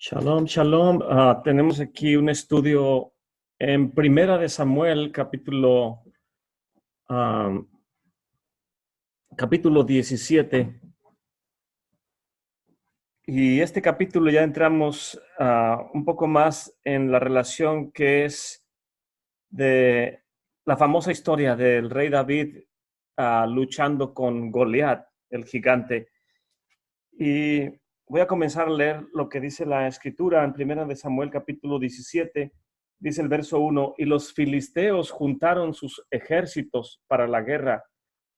Shalom, shalom. Tenemos aquí un estudio en Primera de Samuel, capítulo 17. Y este capítulo ya entramos un poco más en la relación que es de la famosa historia del rey David luchando con Goliat, el gigante. Y voy a comenzar a leer lo que dice la escritura en Primera de Samuel capítulo 17. Dice el verso 1: y los filisteos juntaron sus ejércitos para la guerra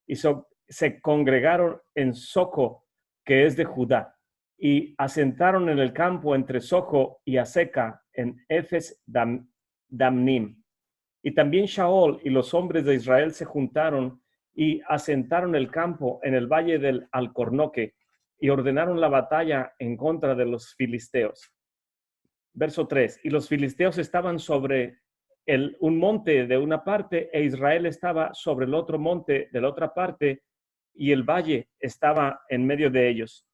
y se congregaron en Soco, que es de Judá, y asentaron en el campo entre Soco y Aseca, en Efes Damnim. Y también Shaol y los hombres de Israel se juntaron y asentaron el campo en el valle del Alcornoque, y ordenaron la batalla en contra de los filisteos. Verso 3: y los filisteos estaban sobre un monte de una parte, e Israel estaba sobre el otro monte de la otra parte, y el valle estaba en medio de ellos.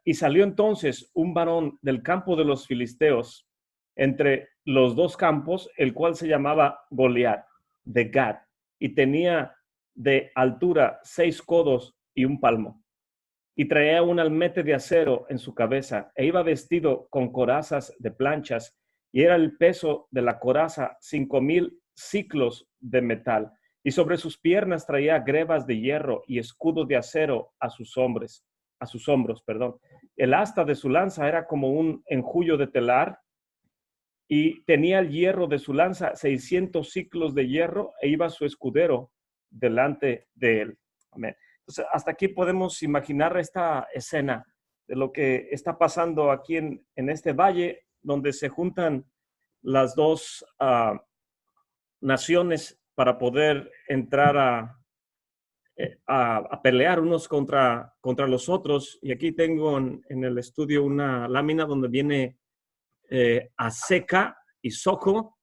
Y salió entonces un varón del campo de los filisteos entre los dos campos, el cual se llamaba Goliat, de Gad, y tenía de altura 6 codos y un palmo. Y traía un almete de acero en su cabeza, e iba vestido con corazas de planchas, y era el peso de la coraza 5,000 siclos de metal. Y sobre sus piernas traía grebas de hierro y escudo de acero a sus hombros. El asta de su lanza era como un enjullo de telar, y tenía el hierro de su lanza 600 ciclos de hierro, e iba su escudero delante de él. Amén. Entonces, hasta aquí podemos imaginar esta escena de lo que está pasando aquí en este valle, donde se juntan las dos naciones para poder entrar a pelear unos contra los otros. Y aquí tengo en el estudio una lámina donde viene Aseca y Soco,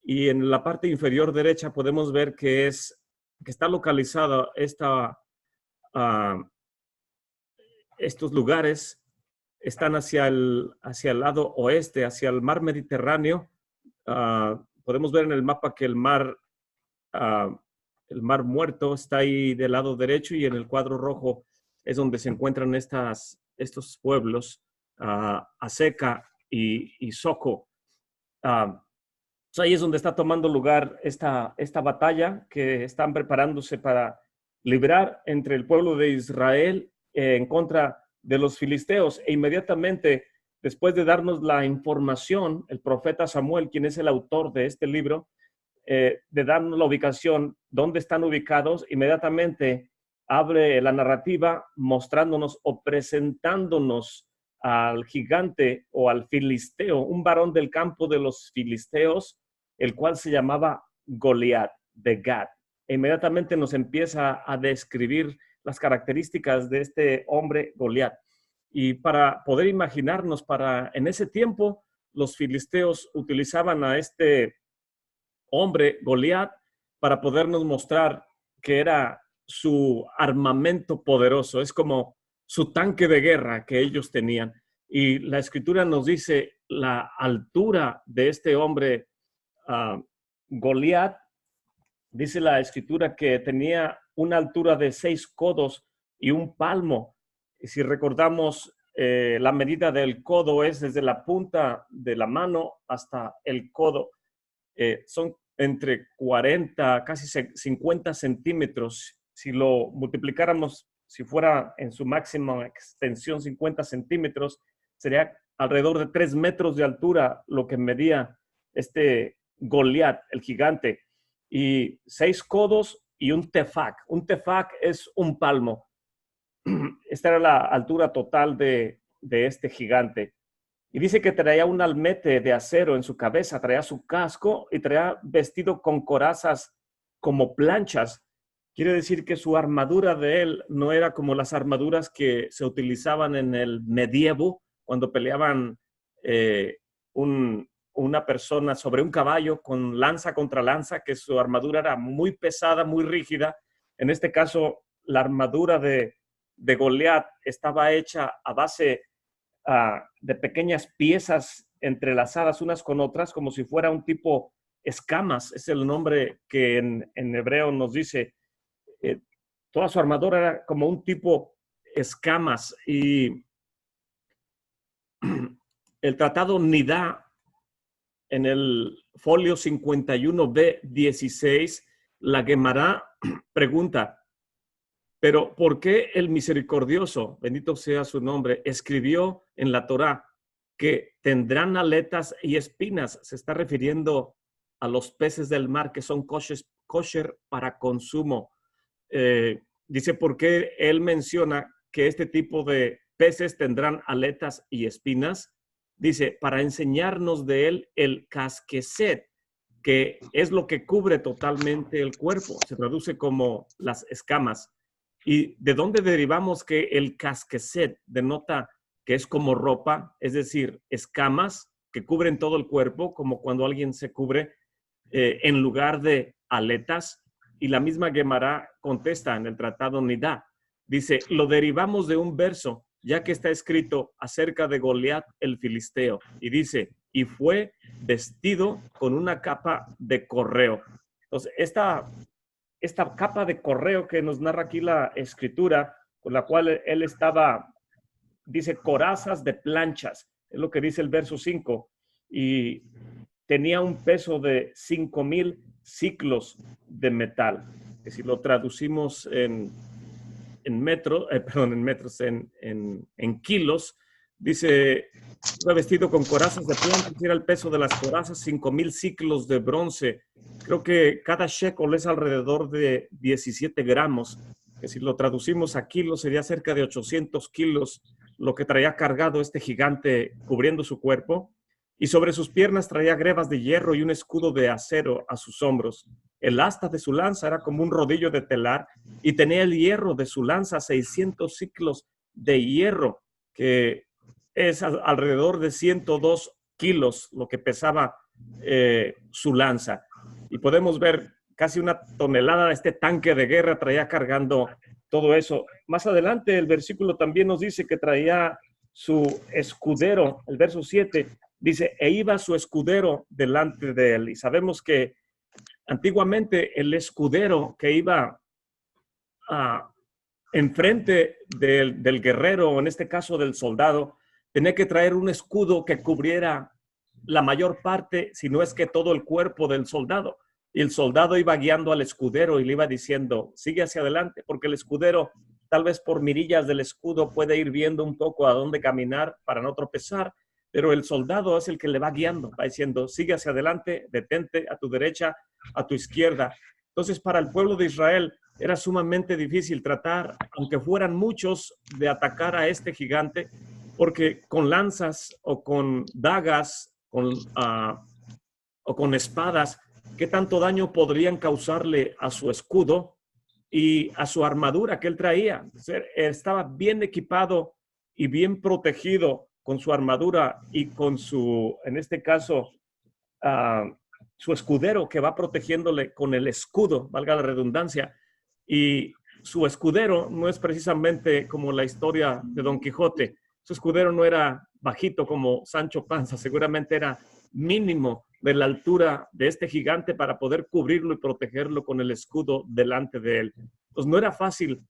y en la parte inferior derecha podemos ver que está localizada estos lugares. Están hacia el lado oeste, hacia el mar Mediterráneo. Podemos ver en el mapa que el mar Muerto está ahí del lado derecho, y en el cuadro rojo es donde se encuentran estos pueblos, Aseca y Soco. Ahí es donde está tomando lugar esta batalla que están preparándose para librar entre el pueblo de Israel en contra de los filisteos. E inmediatamente después de darnos la información, el profeta Samuel, quien es el autor de este libro, de darnos la ubicación, dónde están ubicados, inmediatamente abre la narrativa mostrándonos o presentándonos al gigante o al filisteo, un varón del campo de los filisteos, el cual se llamaba Goliat de Gad. E inmediatamente nos empieza a describir las características de este hombre Goliat. Y para poder imaginarnos, en ese tiempo, los filisteos utilizaban a este hombre Goliat para podernos mostrar que era su armamento poderoso, es como su tanque de guerra que ellos tenían. Y la escritura nos dice la altura de este hombre Goliat. Dice la escritura que tenía una altura de 6 codos y un palmo. Y si recordamos, la medida del codo es desde la punta de la mano hasta el codo. Son entre 40, casi 50 centímetros. Si lo multiplicáramos, si fuera en su máxima extensión 50 centímetros, sería alrededor de 3 metros de altura lo que medía este Goliat, el gigante. Y 6 codos y un tefac. Un tefac es un palmo. Esta era la altura total de este gigante. Y dice que traía un almete de acero en su cabeza, traía su casco y traía vestido con corazas como planchas. Quiere decir que su armadura de él no era como las armaduras que se utilizaban en el medievo, cuando peleaban una persona sobre un caballo con lanza contra lanza, que su armadura era muy pesada, muy rígida. En este caso, la armadura de Goliat estaba hecha a base de pequeñas piezas entrelazadas unas con otras, como si fuera un tipo escamas, es el nombre que en hebreo nos dice. Toda su armadura era como un tipo escamas, y el tratado Nidá, en el folio 51b16, la Guemará pregunta: pero ¿por qué el misericordioso, bendito sea su nombre, escribió en la Torá que tendrán aletas y espinas? Se está refiriendo a los peces del mar que son kosher para consumo. Dice, ¿por qué él menciona que este tipo de peces tendrán aletas y espinas? Dice, para enseñarnos de él el casqueset, que es lo que cubre totalmente el cuerpo. Se traduce como las escamas. ¿Y de dónde derivamos que el casqueset denota que es como ropa? Es decir, escamas que cubren todo el cuerpo, como cuando alguien se cubre, en lugar de aletas. Y la misma Guemará contesta en el tratado Nidá. Dice, lo derivamos de un verso, ya que está escrito acerca de Goliat el filisteo. Y dice, y fue vestido con una capa de correo. Entonces, esta capa de correo que nos narra aquí la escritura, con la cual él estaba, dice, corazas de planchas, es lo que dice el verso 5, y tenía un peso de 5,000 ciclos de metal, que si lo traducimos en kilos, dice, fue vestido con corazas de plata, era el peso de las corazas 5,000 ciclos de bronce. Creo que cada shekel es alrededor de 17 gramos, que si lo traducimos a kilos sería cerca de 800 kilos, lo que traía cargado este gigante cubriendo su cuerpo. Y sobre sus piernas traía grebas de hierro y un escudo de acero a sus hombros. El asta de su lanza era como un rodillo de telar, y tenía el hierro de su lanza 600 ciclos de hierro, que es alrededor de 102 kilos lo que pesaba su lanza. Y podemos ver casi una tonelada de este tanque de guerra traía cargando todo eso. Más adelante el versículo también nos dice que traía su escudero, el verso 7, dice, e iba su escudero delante de él. Y sabemos que antiguamente el escudero que iba enfrente del guerrero, o en este caso del soldado, tenía que traer un escudo que cubriera la mayor parte, si no es que todo el cuerpo del soldado. Y el soldado iba guiando al escudero y le iba diciendo, sigue hacia adelante, porque el escudero, tal vez por mirillas del escudo, puede ir viendo un poco a dónde caminar para no tropezar, pero el soldado es el que le va guiando, va diciendo, sigue hacia adelante, detente a tu derecha, a tu izquierda. Entonces, para el pueblo de Israel era sumamente difícil tratar, aunque fueran muchos, de atacar a este gigante, porque con lanzas o con dagas o con espadas, ¿qué tanto daño podrían causarle a su escudo y a su armadura que él traía? Estaba bien equipado y bien protegido con su armadura y con su, en este caso, su escudero que va protegiéndole con el escudo, valga la redundancia. Y su escudero no es precisamente como la historia de Don Quijote. Su escudero no era bajito como Sancho Panza, seguramente era mínimo de la altura de este gigante para poder cubrirlo y protegerlo con el escudo delante de él. Pues no era fácil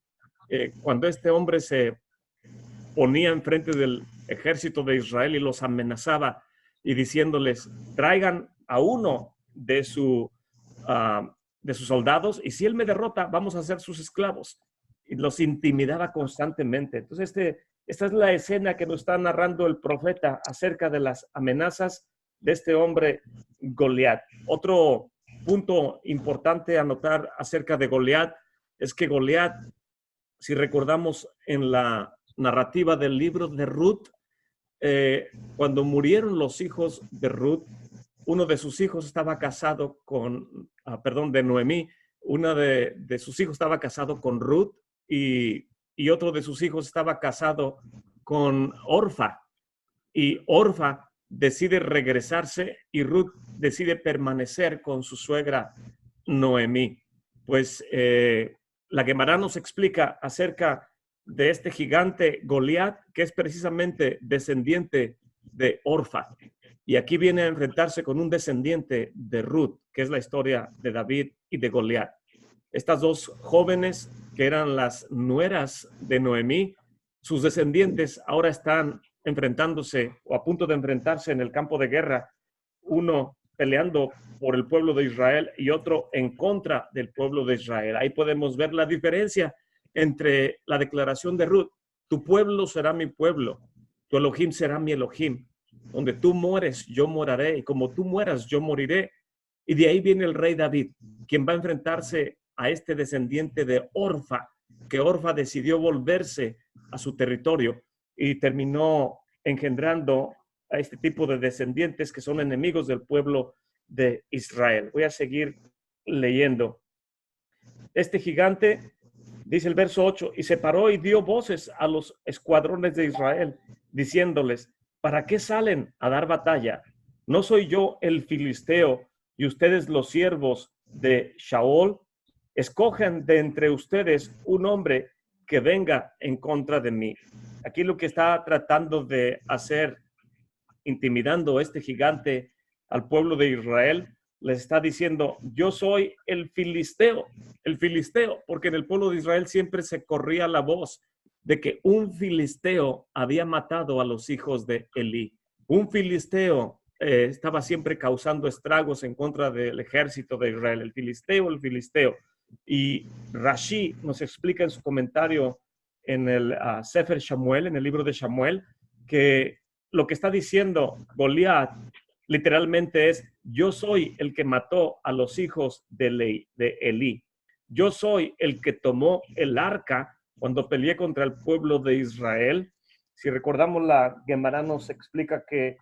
cuando este hombre se ponía enfrente del ejército de Israel y los amenazaba y diciéndoles, traigan a uno de sus soldados, y si él me derrota, vamos a ser sus esclavos. Y los intimidaba constantemente. Entonces, esta es la escena que nos está narrando el profeta acerca de las amenazas de este hombre Goliat. Otro punto importante a notar acerca de Goliat es que Goliat, si recordamos en la narrativa del libro de Ruth, cuando murieron los hijos de Ruth, uno de sus hijos estaba casado con, de Noemí, una de sus hijos estaba casado con Ruth, y otro de sus hijos estaba casado con Orfa, y Orfa decide regresarse y Ruth decide permanecer con su suegra Noemí. Pues la Guemará nos explica acerca de este gigante Goliat, que es precisamente descendiente de Orfa. Y aquí viene a enfrentarse con un descendiente de Ruth, que es la historia de David y de Goliat. Estas dos jóvenes, que eran las nueras de Noemí, sus descendientes ahora están enfrentándose o a punto de enfrentarse en el campo de guerra, uno peleando por el pueblo de Israel y otro en contra del pueblo de Israel. Ahí podemos ver la diferencia entre la declaración de Ruth: tu pueblo será mi pueblo, tu Elohim será mi Elohim. Donde tú mueres, yo moraré, y como tú mueras, yo moriré. Y de ahí viene el rey David, quien va a enfrentarse a este descendiente de Orfa, que Orfa decidió volverse a su territorio y terminó engendrando a este tipo de descendientes que son enemigos del pueblo de Israel. Voy a seguir leyendo. Este gigante, dice el verso 8, y se paró y dio voces a los escuadrones de Israel, diciéndoles: ¿para qué salen a dar batalla? ¿No soy yo el filisteo y ustedes los siervos de Shaol? Escojan de entre ustedes un hombre que venga en contra de mí. Aquí lo que está tratando de hacer, intimidando este gigante al pueblo de Israel, les está diciendo: yo soy el filisteo, porque en el pueblo de Israel siempre se corría la voz de que un filisteo había matado a los hijos de Elí. Un filisteo estaba siempre causando estragos en contra del ejército de Israel, el filisteo. Y Rashi nos explica en su comentario en el Sefer Shamuel, en el libro de Shamuel, que lo que está diciendo Goliat literalmente es: yo soy el que mató a los hijos de Elí. Yo soy el que tomó el arca cuando peleé contra el pueblo de Israel. Si recordamos, la Gemara nos explica que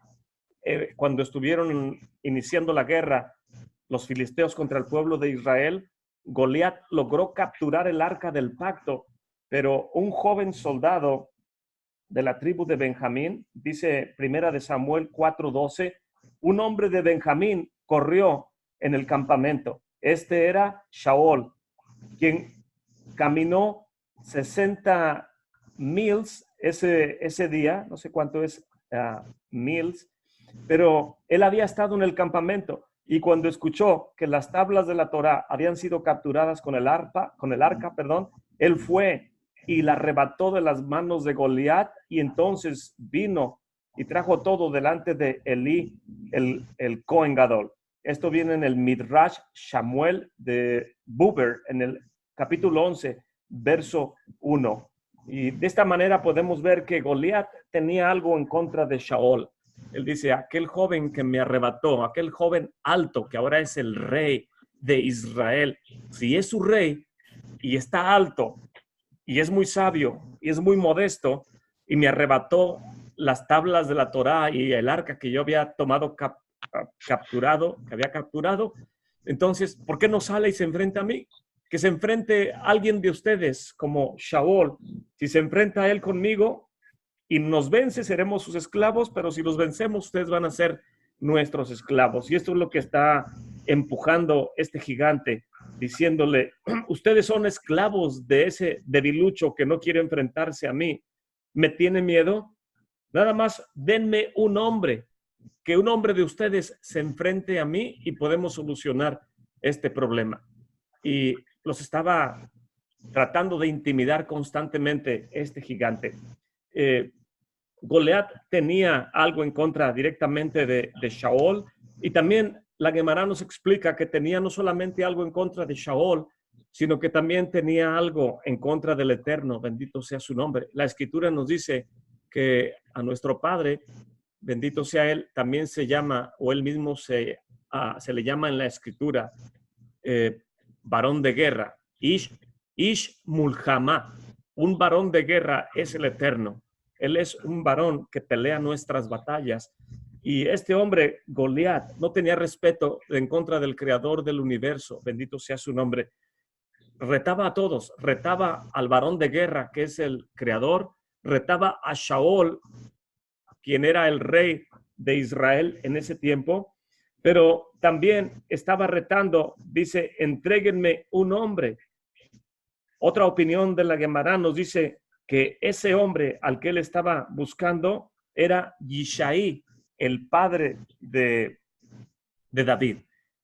cuando estuvieron iniciando la guerra los filisteos contra el pueblo de Israel, Goliat logró capturar el arca del pacto, pero un joven soldado de la tribu de Benjamín, dice Primera de Samuel 4:12, un hombre de Benjamín corrió en el campamento. Este era Shaol, quien caminó 60 miles ese día, no sé cuánto es miles, pero él había estado en el campamento y cuando escuchó que las tablas de la Torá habían sido capturadas con el arca, él fue y la arrebató de las manos de Goliat, y entonces vino y trajo todo delante de Elí, el Cohen Gadol. Esto viene en el Midrash Shamuel de Buber, en el capítulo 11, verso 1. Y de esta manera podemos ver que Goliat tenía algo en contra de Shaol. Él dice: aquel joven que me arrebató, aquel joven alto que ahora es el rey de Israel, si es su rey y está alto y es muy sabio y es muy modesto y me arrebató las tablas de la Torá y el arca que yo había capturado, entonces, ¿por qué no sale y se enfrenta a mí? Que se enfrente a alguien de ustedes como Shaol. Si se enfrenta a él conmigo y nos vence, seremos sus esclavos, pero si los vencemos, ustedes van a ser nuestros esclavos. Y esto es lo que está empujando este gigante, diciéndole: ustedes son esclavos de ese debilucho que no quiere enfrentarse a mí. ¿Me tiene miedo? Nada más denme un hombre, que un hombre de ustedes se enfrente a mí y podemos solucionar este problema. Y los estaba tratando de intimidar constantemente este gigante. Goliat tenía algo en contra directamente de Shaol, y también la Gemara nos explica que tenía no solamente algo en contra de Shaol, sino que también tenía algo en contra del Eterno, bendito sea su nombre. La Escritura nos dice que a nuestro Padre, bendito sea Él, también se llama, o Él mismo se le llama en la Escritura, varón de guerra, Ish Mulhamá. Un varón de guerra es el Eterno. Él es un varón que pelea nuestras batallas. Y este hombre, Goliat, no tenía respeto en contra del creador del universo, bendito sea su nombre. Retaba a todos, retaba al varón de guerra, que es el creador, retaba a Shaol, quien era el rey de Israel en ese tiempo, pero también estaba retando, dice: entréguenme un hombre. Otra opinión de la Gemara nos dice: que ese hombre al que él estaba buscando era Yishai, el padre de David.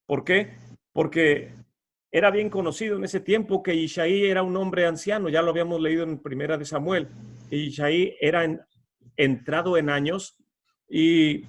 ¿Por qué? Porque era bien conocido en ese tiempo que Yishai era un hombre anciano, ya lo habíamos leído en Primera de Samuel, que Yishai era entrado en años y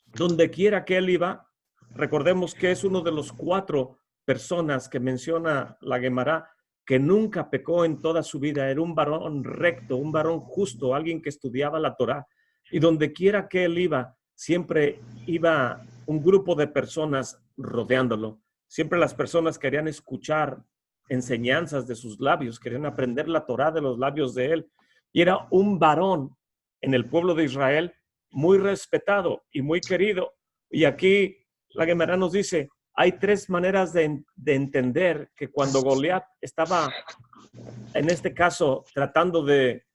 donde quiera que él iba, recordemos que es uno de los 4 personas que menciona la Gemara que nunca pecó en toda su vida, era un varón recto, un varón justo, alguien que estudiaba la Torá, y donde quiera que él iba, siempre iba un grupo de personas rodeándolo. Siempre las personas querían escuchar enseñanzas de sus labios, querían aprender la Torá de los labios de él. Y era un varón en el pueblo de Israel muy respetado y muy querido. Y aquí la Gemara nos dice, hay 3 maneras de entender que cuando Goliat estaba, en este caso, tratando de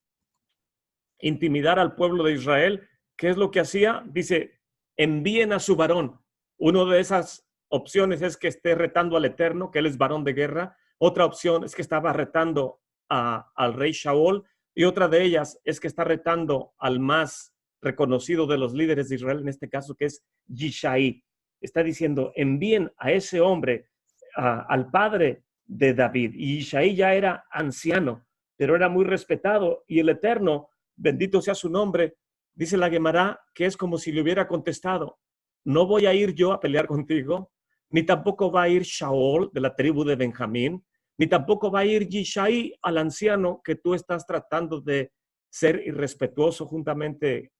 intimidar al pueblo de Israel, ¿qué es lo que hacía? Dice, envíen a su varón. Una de esas opciones es que esté retando al Eterno, que él es varón de guerra. Otra opción es que estaba retando al rey Shaul. Y otra de ellas es que está retando al más reconocido de los líderes de Israel, en este caso, que es Yishai. Está diciendo, envíen a ese hombre, al padre de David. Y Yishai ya era anciano, pero era muy respetado. Y el Eterno, bendito sea su nombre, dice la Gemara que es como si le hubiera contestado, no voy a ir yo a pelear contigo, ni tampoco va a ir Shaul de la tribu de Benjamín, ni tampoco va a ir Yishai al anciano que tú estás tratando de ser irrespetuoso juntamente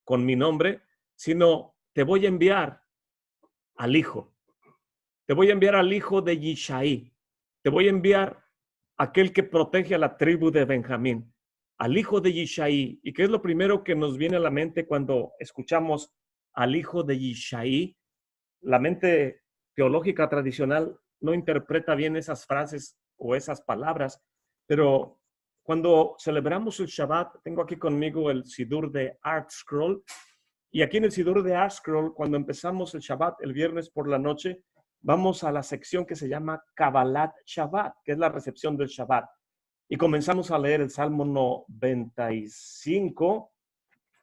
con mi nombre, sino te voy a enviar al hijo. Te voy a enviar al hijo de Yishai. Te voy a enviar aquel que protege a la tribu de Benjamín, al hijo de Yishai. ¿Y qué es lo primero que nos viene a la mente cuando escuchamos al hijo de Yishai? La mente teológica tradicional no interpreta bien esas frases o esas palabras, pero cuando celebramos el Shabbat, tengo aquí conmigo el Sidur de ArtScroll, y aquí en el Sidur de ArtScroll, cuando empezamos el Shabbat el viernes por la noche, vamos a la sección que se llama Kabbalat Shabbat, que es la recepción del Shabbat. Y comenzamos a leer el Salmo 95,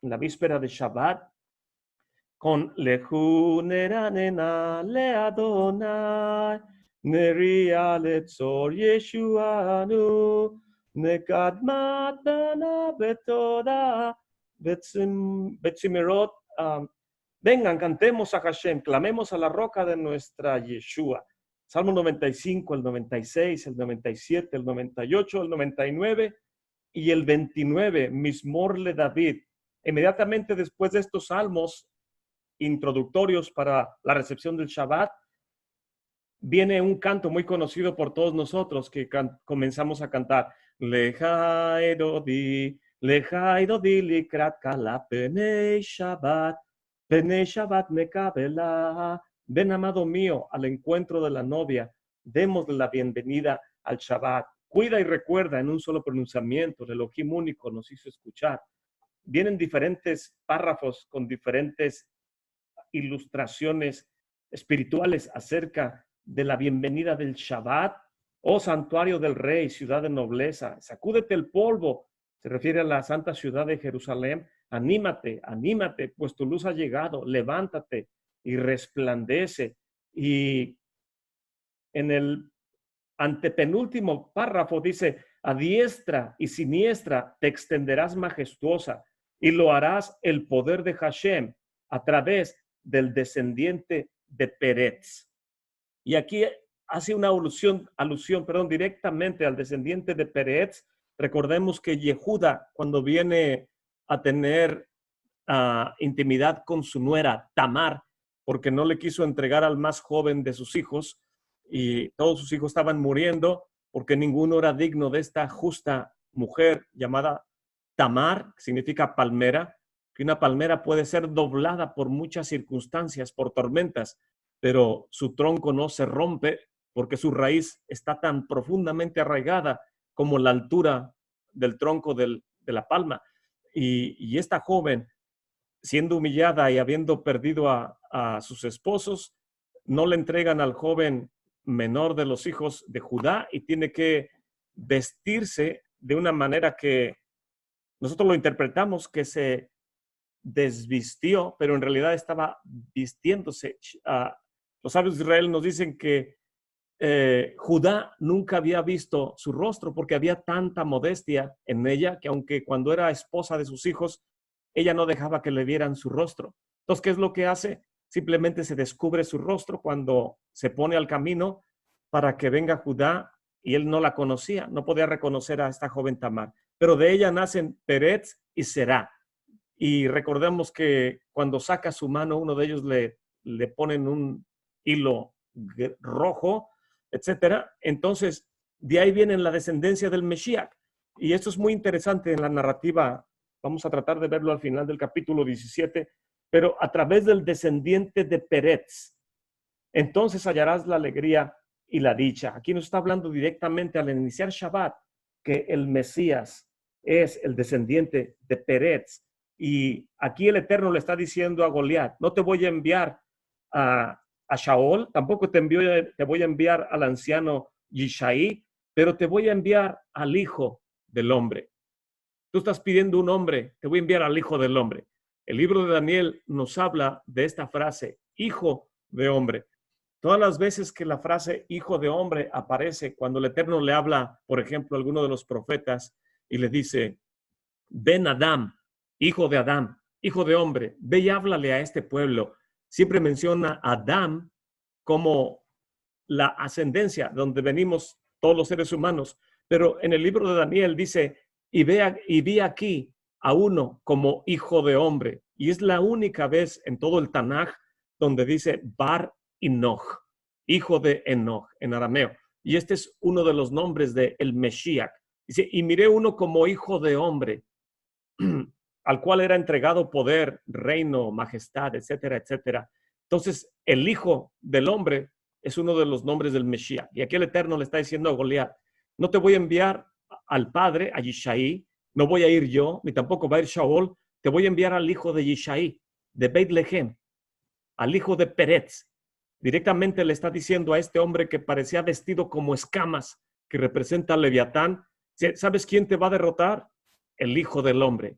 en la víspera de Shabbat, con Lehu neranena le Adonai, neria letzor Yeshuanu, nekadmat bana betoda, betzimerot. Vengan, cantemos a Hashem, clamemos a la roca de nuestra Yeshua. Salmo 95, el 96, el 97, el 98, el 99 y el 29, Mismor le David. Inmediatamente después de estos salmos introductorios para la recepción del Shabbat, viene un canto muy conocido por todos nosotros que comenzamos a cantar. Lejai dodi likrat kala penei Shabbat mekabela. Ven, amado mío, al encuentro de la novia. Démosle la bienvenida al Shabbat. Cuida y recuerda en un solo pronunciamiento. El Elohim único nos hizo escuchar. Vienen diferentes párrafos con diferentes ilustraciones espirituales acerca de la bienvenida del Shabbat. Oh santuario del rey, ciudad de nobleza, sacúdete el polvo. Se refiere a la santa ciudad de Jerusalén. Anímate, anímate, pues tu luz ha llegado. Levántate y resplandece. Y en el antepenúltimo párrafo dice, a diestra y siniestra te extenderás majestuosa y lo harás el poder de Hashem a través del descendiente de Peretz. Y aquí hace una alusión, directamente al descendiente de Peretz. Recordemos que Yehuda, cuando viene a tener intimidad con su nuera Tamar, porque no le quiso entregar al más joven de sus hijos, y todos sus hijos estaban muriendo porque ninguno era digno de esta justa mujer llamada Tamar, que significa palmera, que una palmera puede ser doblada por muchas circunstancias, por tormentas, pero su tronco no se rompe porque su raíz está tan profundamente arraigada como la altura del tronco de la palma. Y esta joven, siendo humillada y habiendo perdido a sus esposos, no le entregan al joven menor de los hijos de Judá y tiene que vestirse de una manera que Nosotros lo interpretamos que se desvistió, pero en realidad estaba vistiéndose. Los sabios de Israel nos dicen que Judá nunca había visto su rostro porque había tanta modestia en ella que aunque cuando era esposa de sus hijos, ella no dejaba que le vieran su rostro. Entonces, ¿qué es lo que hace? Simplemente se descubre su rostro cuando se pone al camino para que venga Judá, y él no la conocía, no podía reconocer a esta joven Tamar. Pero de ella nacen Peretz y Será. Y recordemos que cuando saca su mano, uno de ellos le ponen un hilo rojo, etcétera. Entonces, de ahí viene la descendencia del Mesías. Y esto es muy interesante en la narrativa. Vamos a tratar de verlo al final del capítulo 17, pero a través del descendiente de Peretz, entonces hallarás la alegría y la dicha. Aquí nos está hablando directamente al iniciar Shabbat, que el Mesías es el descendiente de Peretz. Y aquí el Eterno le está diciendo a Goliat, no te voy a enviar a Shaol, tampoco te voy a enviar al anciano Yishai, pero te voy a enviar al Hijo del Hombre. Tú estás pidiendo un hombre, te voy a enviar al Hijo del Hombre. El libro de Daniel nos habla de esta frase, Hijo de Hombre. Todas las veces que la frase Hijo de Hombre aparece, cuando el Eterno le habla, por ejemplo, a alguno de los profetas y le dice, Ben Adam, hijo de Adán, hijo de hombre, ve y háblale a este pueblo. Siempre menciona a Adán como la ascendencia donde venimos todos los seres humanos. Pero en el libro de Daniel dice, y vi aquí a uno como hijo de hombre. Y es la única vez en todo el Tanaj donde dice Bar Enoch, hijo de Enoch en arameo. Y este es uno de los nombres de el Mesías. Dice, y miré uno como hijo de hombre, al cual era entregado poder, reino, majestad, etcétera, etcétera. Entonces, el Hijo del Hombre es uno de los nombres del Mesías. Y aquí el Eterno le está diciendo a Goliat, no te voy a enviar al padre, a Yishai, no voy a ir yo, ni tampoco va a ir Shaol, te voy a enviar al hijo de Yishai, de Beit Lehem, al hijo de Peretz. Directamente le está diciendo a este hombre que parecía vestido como escamas, que representa al Leviatán, ¿sabes quién te va a derrotar? El Hijo del Hombre.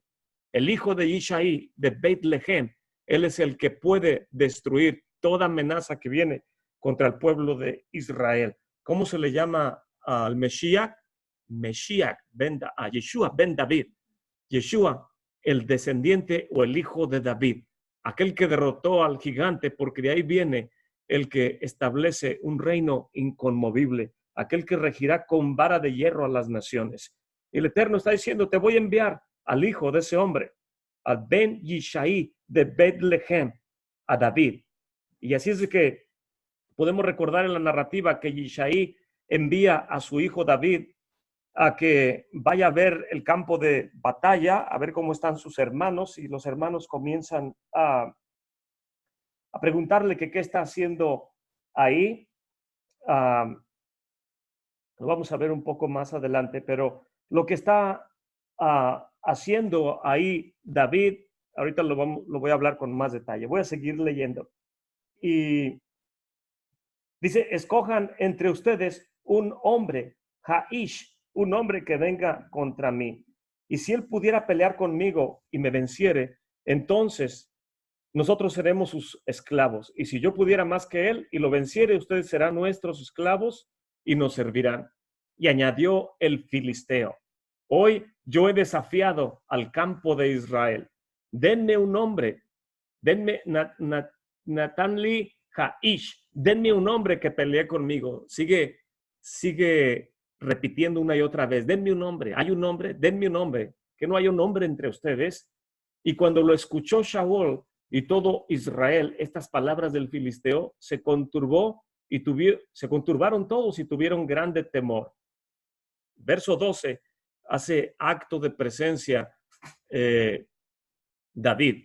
El hijo de Yishai, de Beit Lehem, él es el que puede destruir toda amenaza que viene contra el pueblo de Israel. ¿Cómo se le llama al Mesías? Mesías, a Yeshua ben David. Yeshua, el descendiente o el hijo de David, aquel que derrotó al gigante, porque de ahí viene el que establece un reino inconmovible, aquel que regirá con vara de hierro a las naciones. Y el Eterno está diciendo, te voy a enviar al hijo de ese hombre, al Ben Yishai de Beit Lehem, a David. Y así es de que podemos recordar en la narrativa que Yishai envía a su hijo David a que vaya a ver el campo de batalla, a ver cómo están sus hermanos, y los hermanos comienzan a preguntarle que qué está haciendo ahí. Lo vamos a ver un poco más adelante, pero lo que está haciendo ahí David, ahorita lo voy a hablar con más detalle. Voy a seguir leyendo. Y dice, escojan entre ustedes un hombre, Haish, un hombre que venga contra mí. Y si él pudiera pelear conmigo y me venciere, entonces nosotros seremos sus esclavos. Y si yo pudiera más que él y lo venciere, ustedes serán nuestros esclavos y nos servirán. Y añadió el filisteo, hoy yo he desafiado al campo de Israel. Denme un hombre, denme Natanli Haish, denme un hombre que pelee conmigo. Sigue repitiendo una y otra vez, denme un hombre, hay un hombre, denme un hombre, que no hay un hombre entre ustedes. Y cuando lo escuchó Shaul y todo Israel, estas palabras del filisteo, se conturbaron todos y tuvieron grande temor. Verso 12, hace acto de presencia David.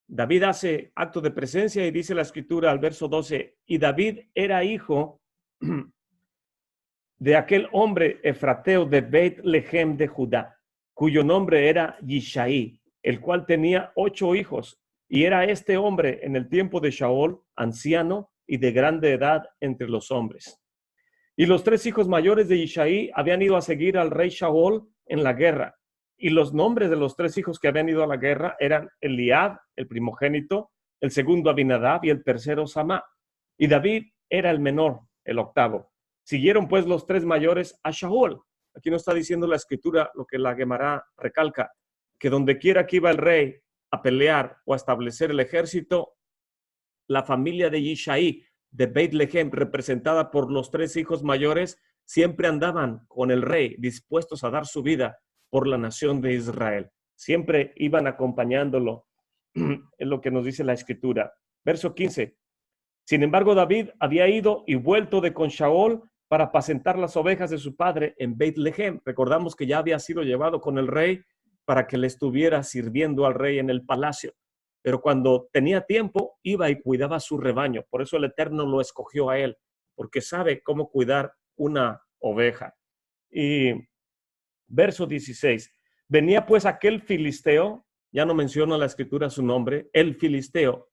David hace acto de presencia y dice la escritura al verso 12, y David era hijo de aquel hombre efrateo de Beit Lehem de Judá, cuyo nombre era Yishai, el cual tenía 8 hijos, y era este hombre en el tiempo de Shaol, anciano y de grande edad entre los hombres. Y los 3 hijos mayores de Yishai habían ido a seguir al rey Shaol en la guerra, Y los nombres de los 3 hijos que habían ido a la guerra eran Eliab, el primogénito, el segundo Abinadab y el tercero Samá. Y David era el menor, el octavo. Siguieron pues los 3 mayores a Shaul. Aquí no está diciendo la escritura lo que la Gemara recalca, que donde quiera que iba el rey a pelear o a establecer el ejército, la familia de Yishai de Beit Lehem, representada por los 3 hijos mayores, siempre andaban con el rey, dispuestos a dar su vida por la nación de Israel. Siempre iban acompañándolo, es lo que nos dice la escritura. Verso 15. Sin embargo, David había ido y vuelto de con Shaul para apacentar las ovejas de su padre en Beit Lehem. Recordamos que ya había sido llevado con el rey para que le estuviera sirviendo al rey en el palacio. Pero cuando tenía tiempo, iba y cuidaba su rebaño. Por eso el Eterno lo escogió a él, porque sabe cómo cuidar una oveja. Y verso 16. Venía pues aquel filisteo, ya no menciona la escritura su nombre, el filisteo,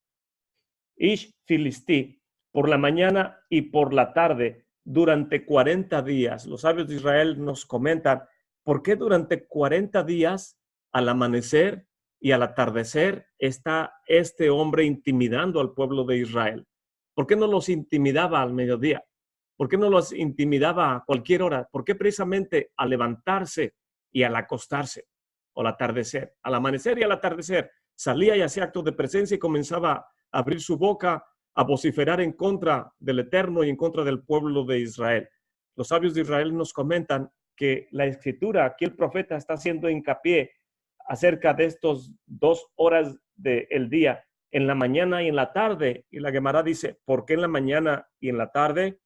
Ish Filistí, por la mañana y por la tarde, durante 40 días. Los sabios de Israel nos comentan, ¿por qué durante 40 días, al amanecer y al atardecer, está este hombre intimidando al pueblo de Israel? ¿Por qué no los intimidaba al mediodía? ¿Por qué no los intimidaba a cualquier hora? ¿Por qué precisamente al levantarse y al acostarse o al atardecer? Al amanecer y al atardecer salía y hacía actos de presencia y comenzaba a abrir su boca, a vociferar en contra del Eterno y en contra del pueblo de Israel. Los sabios de Israel nos comentan que la escritura, aquí el profeta está haciendo hincapié acerca de estos 2 horas del día, en la mañana y en la tarde. Y la Gemara dice, ¿por qué en la mañana y en la tarde?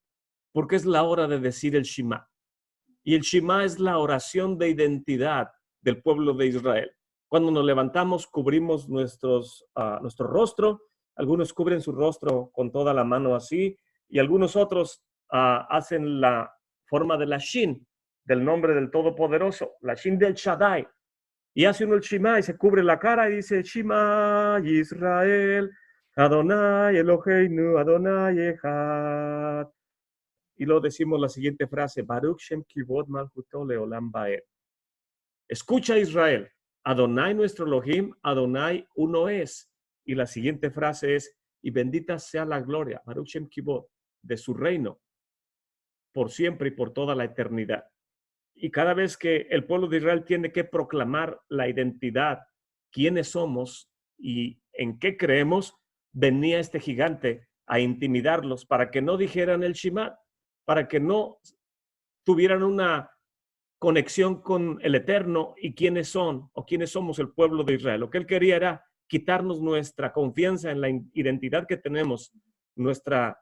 Porque es la hora de decir el Shema. Y el Shema es la oración de identidad del pueblo de Israel. Cuando nos levantamos, cubrimos nuestro rostro. Algunos cubren su rostro con toda la mano así, y algunos otros hacen la forma de la Shin, del nombre del Todopoderoso, la Shin del Shaddai. Y hace uno el Shema y se cubre la cara y dice, Shema Israel, Adonai Eloheinu, Adonai Echad. Y luego decimos la siguiente frase, Baruch Shem Kivod Malchuto Leolam Baed. Escucha Israel, Adonai nuestro Elohim, Adonai uno es. Y la siguiente frase es, y bendita sea la gloria, Baruch Shem Kivod, de su reino, por siempre y por toda la eternidad. Y cada vez que el pueblo de Israel tiene que proclamar la identidad, quiénes somos y en qué creemos, venía este gigante a intimidarlos para que no dijeran el Shema, para que no tuvieran una conexión con el Eterno y quiénes son o quiénes somos el pueblo de Israel. Lo que él quería era quitarnos nuestra confianza en la identidad que tenemos, nuestro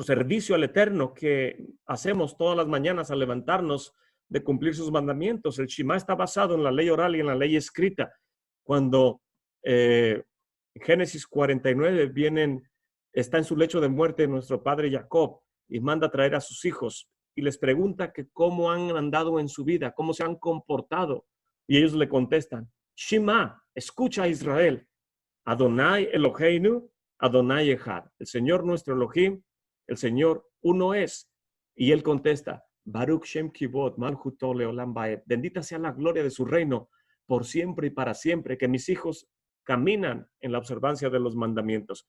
servicio al Eterno que hacemos todas las mañanas al levantarnos de cumplir sus mandamientos. El Shema está basado en la ley oral y en la ley escrita. Cuando en Génesis 49 está en su lecho de muerte nuestro padre Jacob y manda a traer a sus hijos y les pregunta que cómo han andado en su vida, cómo se han comportado. Y ellos le contestan, Shema, escucha a Israel, Adonai Eloheinu, Adonai Echad. El Señor nuestro Elohim, el Señor uno es. Y él contesta, Baruch Shem Kivod Malchuto Leolam Baed. Bendita sea la gloria de su reino por siempre y para siempre, que mis hijos caminan en la observancia de los mandamientos.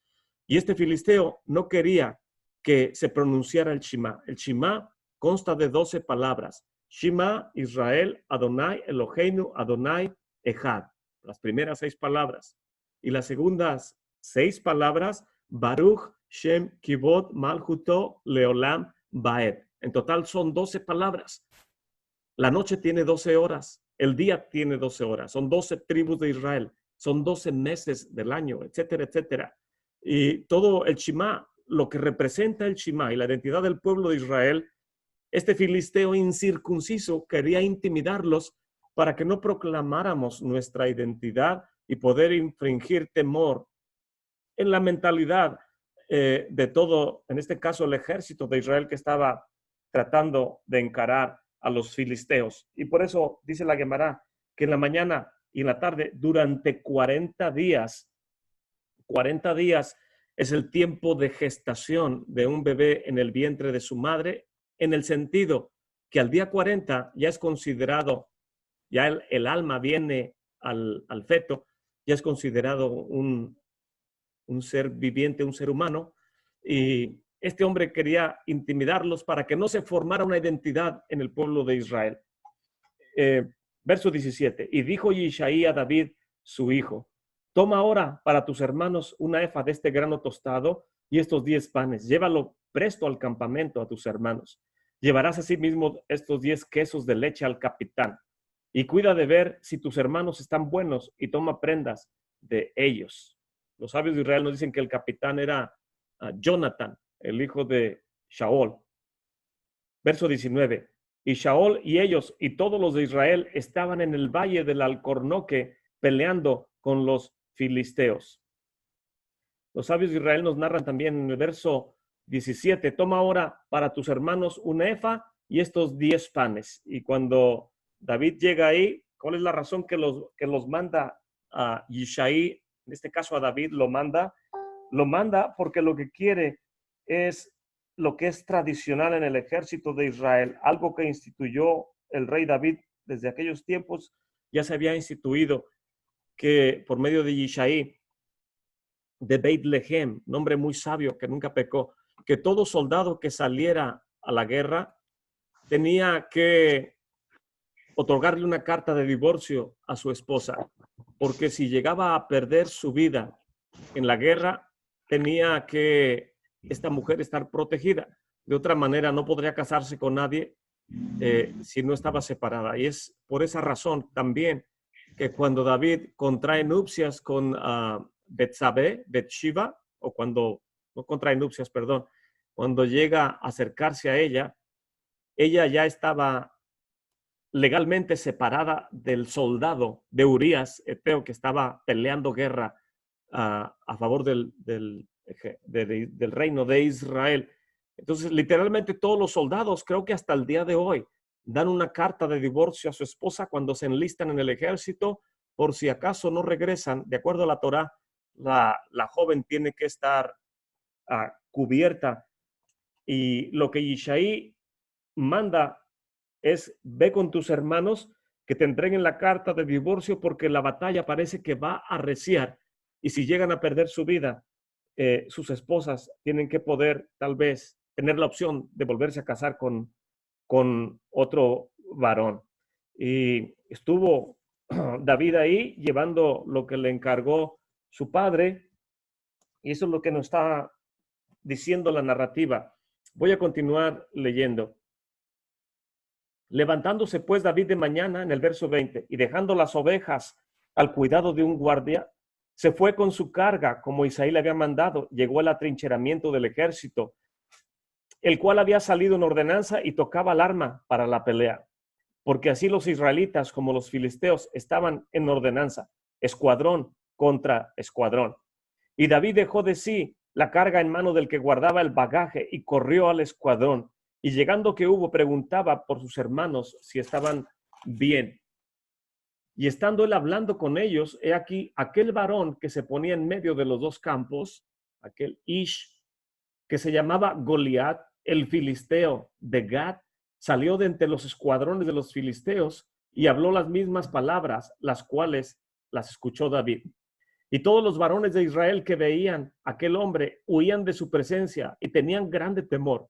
Y este filisteo no quería que se pronunciara el Shema. El Shema consta de 12 palabras. Shema, Israel, Adonai, Eloheinu, Adonai, Echad. Las primeras 6 palabras. Y las segundas 6 palabras, Baruch, Shem, Kivod, Malchuto, Leolam, Baed. En total son 12 palabras. La noche tiene 12 horas. El día tiene 12 horas. Son 12 tribus de Israel. Son 12 meses del año, etcétera, etcétera. Y todo el Shema, lo que representa el Shema y la identidad del pueblo de Israel, este filisteo incircunciso quería intimidarlos para que no proclamáramos nuestra identidad y poder infringir temor en la mentalidad de todo, en este caso el ejército de Israel que estaba tratando de encarar a los filisteos. Y por eso dice la Gemara que en la mañana y en la tarde, durante 40 días es el tiempo de gestación de un bebé en el vientre de su madre, en el sentido que al día 40 ya es considerado ya el alma viene al feto, ya es considerado un ser viviente, un ser humano, y este hombre quería intimidarlos para que no se formara una identidad en el pueblo de Israel. Verso 17, y dijo Yishai a David, su hijo, toma ahora para tus hermanos una efa de este grano tostado y estos 10 panes, llévalo presto al campamento a tus hermanos. Llevarás asimismo estos 10 quesos de leche al capitán y cuida de ver si tus hermanos están buenos y toma prendas de ellos. Los sabios de Israel nos dicen que el capitán era Jonathan, el hijo de Shaol. Verso 19. Y Shaol y ellos y todos los de Israel estaban en el valle del Alcornoque peleando con los filisteos. Los sabios de Israel nos narran también en el verso 17, toma ahora para tus hermanos una efa y estos 10 panes. Y cuando David llega ahí, ¿cuál es la razón que los manda a Yishai? En este caso a David lo manda porque lo que quiere es lo que es tradicional en el ejército de Israel, algo que instituyó el rey David desde aquellos tiempos, ya se había instituido que por medio de Yishai, de Beit Lehem, nombre muy sabio que nunca pecó, que todo soldado que saliera a la guerra tenía que otorgarle una carta de divorcio a su esposa, porque si llegaba a perder su vida en la guerra, tenía que esta mujer estar protegida. De otra manera, no podría casarse con nadie si no estaba separada. Y es por esa razón también que cuando David contrae nupcias con Betsabé, o cuando, no contrae nupcias, perdón, cuando llega a acercarse a ella ya estaba legalmente separada del soldado de Urías, eteo, que estaba peleando guerra a favor del reino de Israel. Entonces, literalmente todos los soldados, creo que hasta el día de hoy, dan una carta de divorcio a su esposa cuando se enlistan en el ejército, por si acaso no regresan. De acuerdo a la Torá, la joven tiene que estar cubierta. Y lo que Yishai manda es, ve con tus hermanos que te entreguen la carta de divorcio porque la batalla parece que va a arreciar y si llegan a perder su vida, sus esposas tienen que poder tal vez tener la opción de volverse a casar con otro varón. Y estuvo David ahí llevando lo que le encargó su padre y eso es lo que nos está diciendo la narrativa. Voy a continuar leyendo. Levantándose pues David de mañana, en el verso 20, y dejando las ovejas al cuidado de un guardia, se fue con su carga, como Isaí le había mandado, llegó al atrincheramiento del ejército, el cual había salido en ordenanza y tocaba alarma para la pelea, porque así los israelitas como los filisteos estaban en ordenanza, escuadrón contra escuadrón. Y David dejó de sí la carga en mano del que guardaba el bagaje y corrió al escuadrón. Y llegando que hubo, preguntaba por sus hermanos si estaban bien. Y estando él hablando con ellos, he aquí aquel varón que se ponía en medio de los dos campos, aquel Ish, que se llamaba Goliat, el filisteo de Gat, salió de entre los escuadrones de los filisteos y habló las mismas palabras, las cuales las escuchó David. Y todos los varones de Israel que veían a aquel hombre huían de su presencia y tenían grande temor.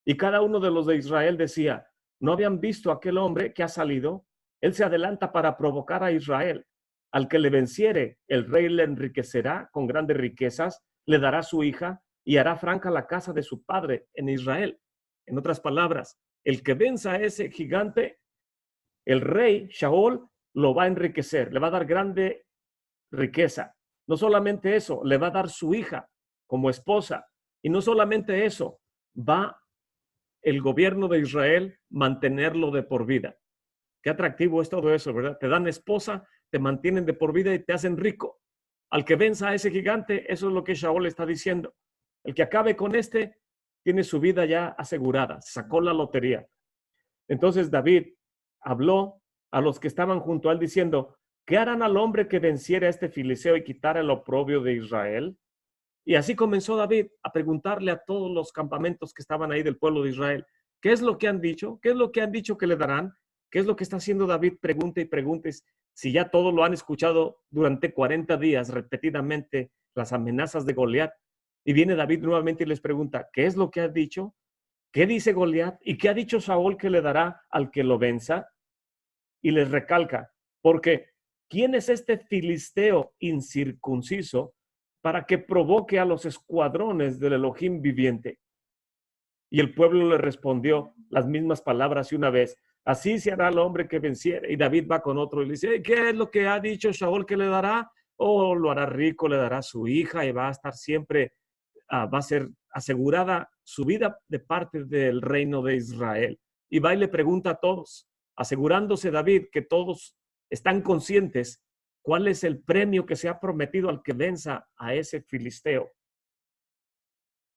Y cada uno de los de Israel decía, ¿no habían visto a aquel hombre que ha salido? Él se adelanta para provocar a Israel. Al que le venciere, el rey le enriquecerá con grandes riquezas, le dará su hija y hará franca la casa de su padre en Israel. En otras palabras, el que venza a ese gigante, el rey Shaol lo va a enriquecer, le va a dar grande riqueza. No solamente eso, le va a dar su hija como esposa. Y no solamente eso, va el gobierno de Israel mantenerlo de por vida. Qué atractivo es todo eso, ¿verdad? Te dan esposa, te mantienen de por vida y te hacen rico. Al que venza a ese gigante, eso es lo que Shaol está diciendo. El que acabe con este, tiene su vida ya asegurada, sacó la lotería. Entonces David habló a los que estaban junto a él diciendo, ¿qué harán al hombre que venciera a este filisteo y quitara el oprobio de Israel? Y así comenzó David a preguntarle a todos los campamentos que estaban ahí del pueblo de Israel, ¿qué es lo que han dicho? ¿Qué es lo que han dicho que le darán? ¿Qué es lo que está haciendo David? Pregunta y preguntes. Si ya todos lo han escuchado durante 40 días repetidamente, las amenazas de Goliat. Y viene David nuevamente y les pregunta, ¿qué es lo que ha dicho? ¿Qué dice Goliat? ¿Y qué ha dicho Saúl que le dará al que lo venza? Y les recalca, porque ¿quién es este filisteo incircunciso para que provoque a los escuadrones del Elohim viviente? Y el pueblo le respondió las mismas palabras y una vez, así se hará el hombre que venciere. Y David va con otro y le dice, ¿qué es lo que ha dicho Saúl que le dará? O lo hará rico, le dará a su hija y va a estar siempre, va a ser asegurada su vida de parte del reino de Israel. Y va y le pregunta a todos, asegurándose David que todos están conscientes cuál es el premio que se ha prometido al que venza a ese filisteo,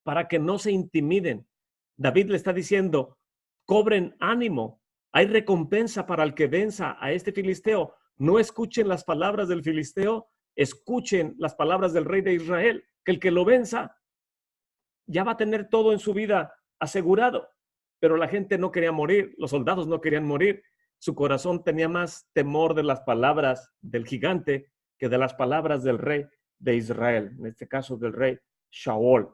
para que no se intimiden. David le está diciendo, cobren ánimo, hay recompensa para el que venza a este filisteo. No escuchen las palabras del filisteo, escuchen las palabras del rey de Israel, que el que lo venza ya va a tener todo en su vida asegurado. Pero la gente no quería morir, los soldados no querían morir. Su corazón tenía más temor de las palabras del gigante que de las palabras del rey de Israel, en este caso del rey Shaul.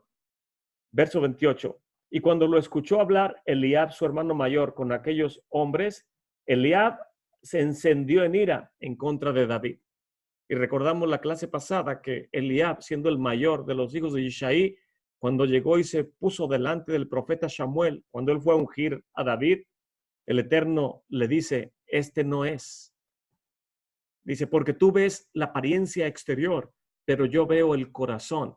Verso 28. Y cuando lo escuchó hablar Eliab, su hermano mayor, con aquellos hombres, Eliab se encendió en ira en contra de David. Y recordamos la clase pasada que Eliab, siendo el mayor de los hijos de Isaí, cuando llegó y se puso delante del profeta Samuel, cuando él fue a ungir a David, el Eterno le dice, este no es. Dice, porque tú ves la apariencia exterior, pero yo veo el corazón.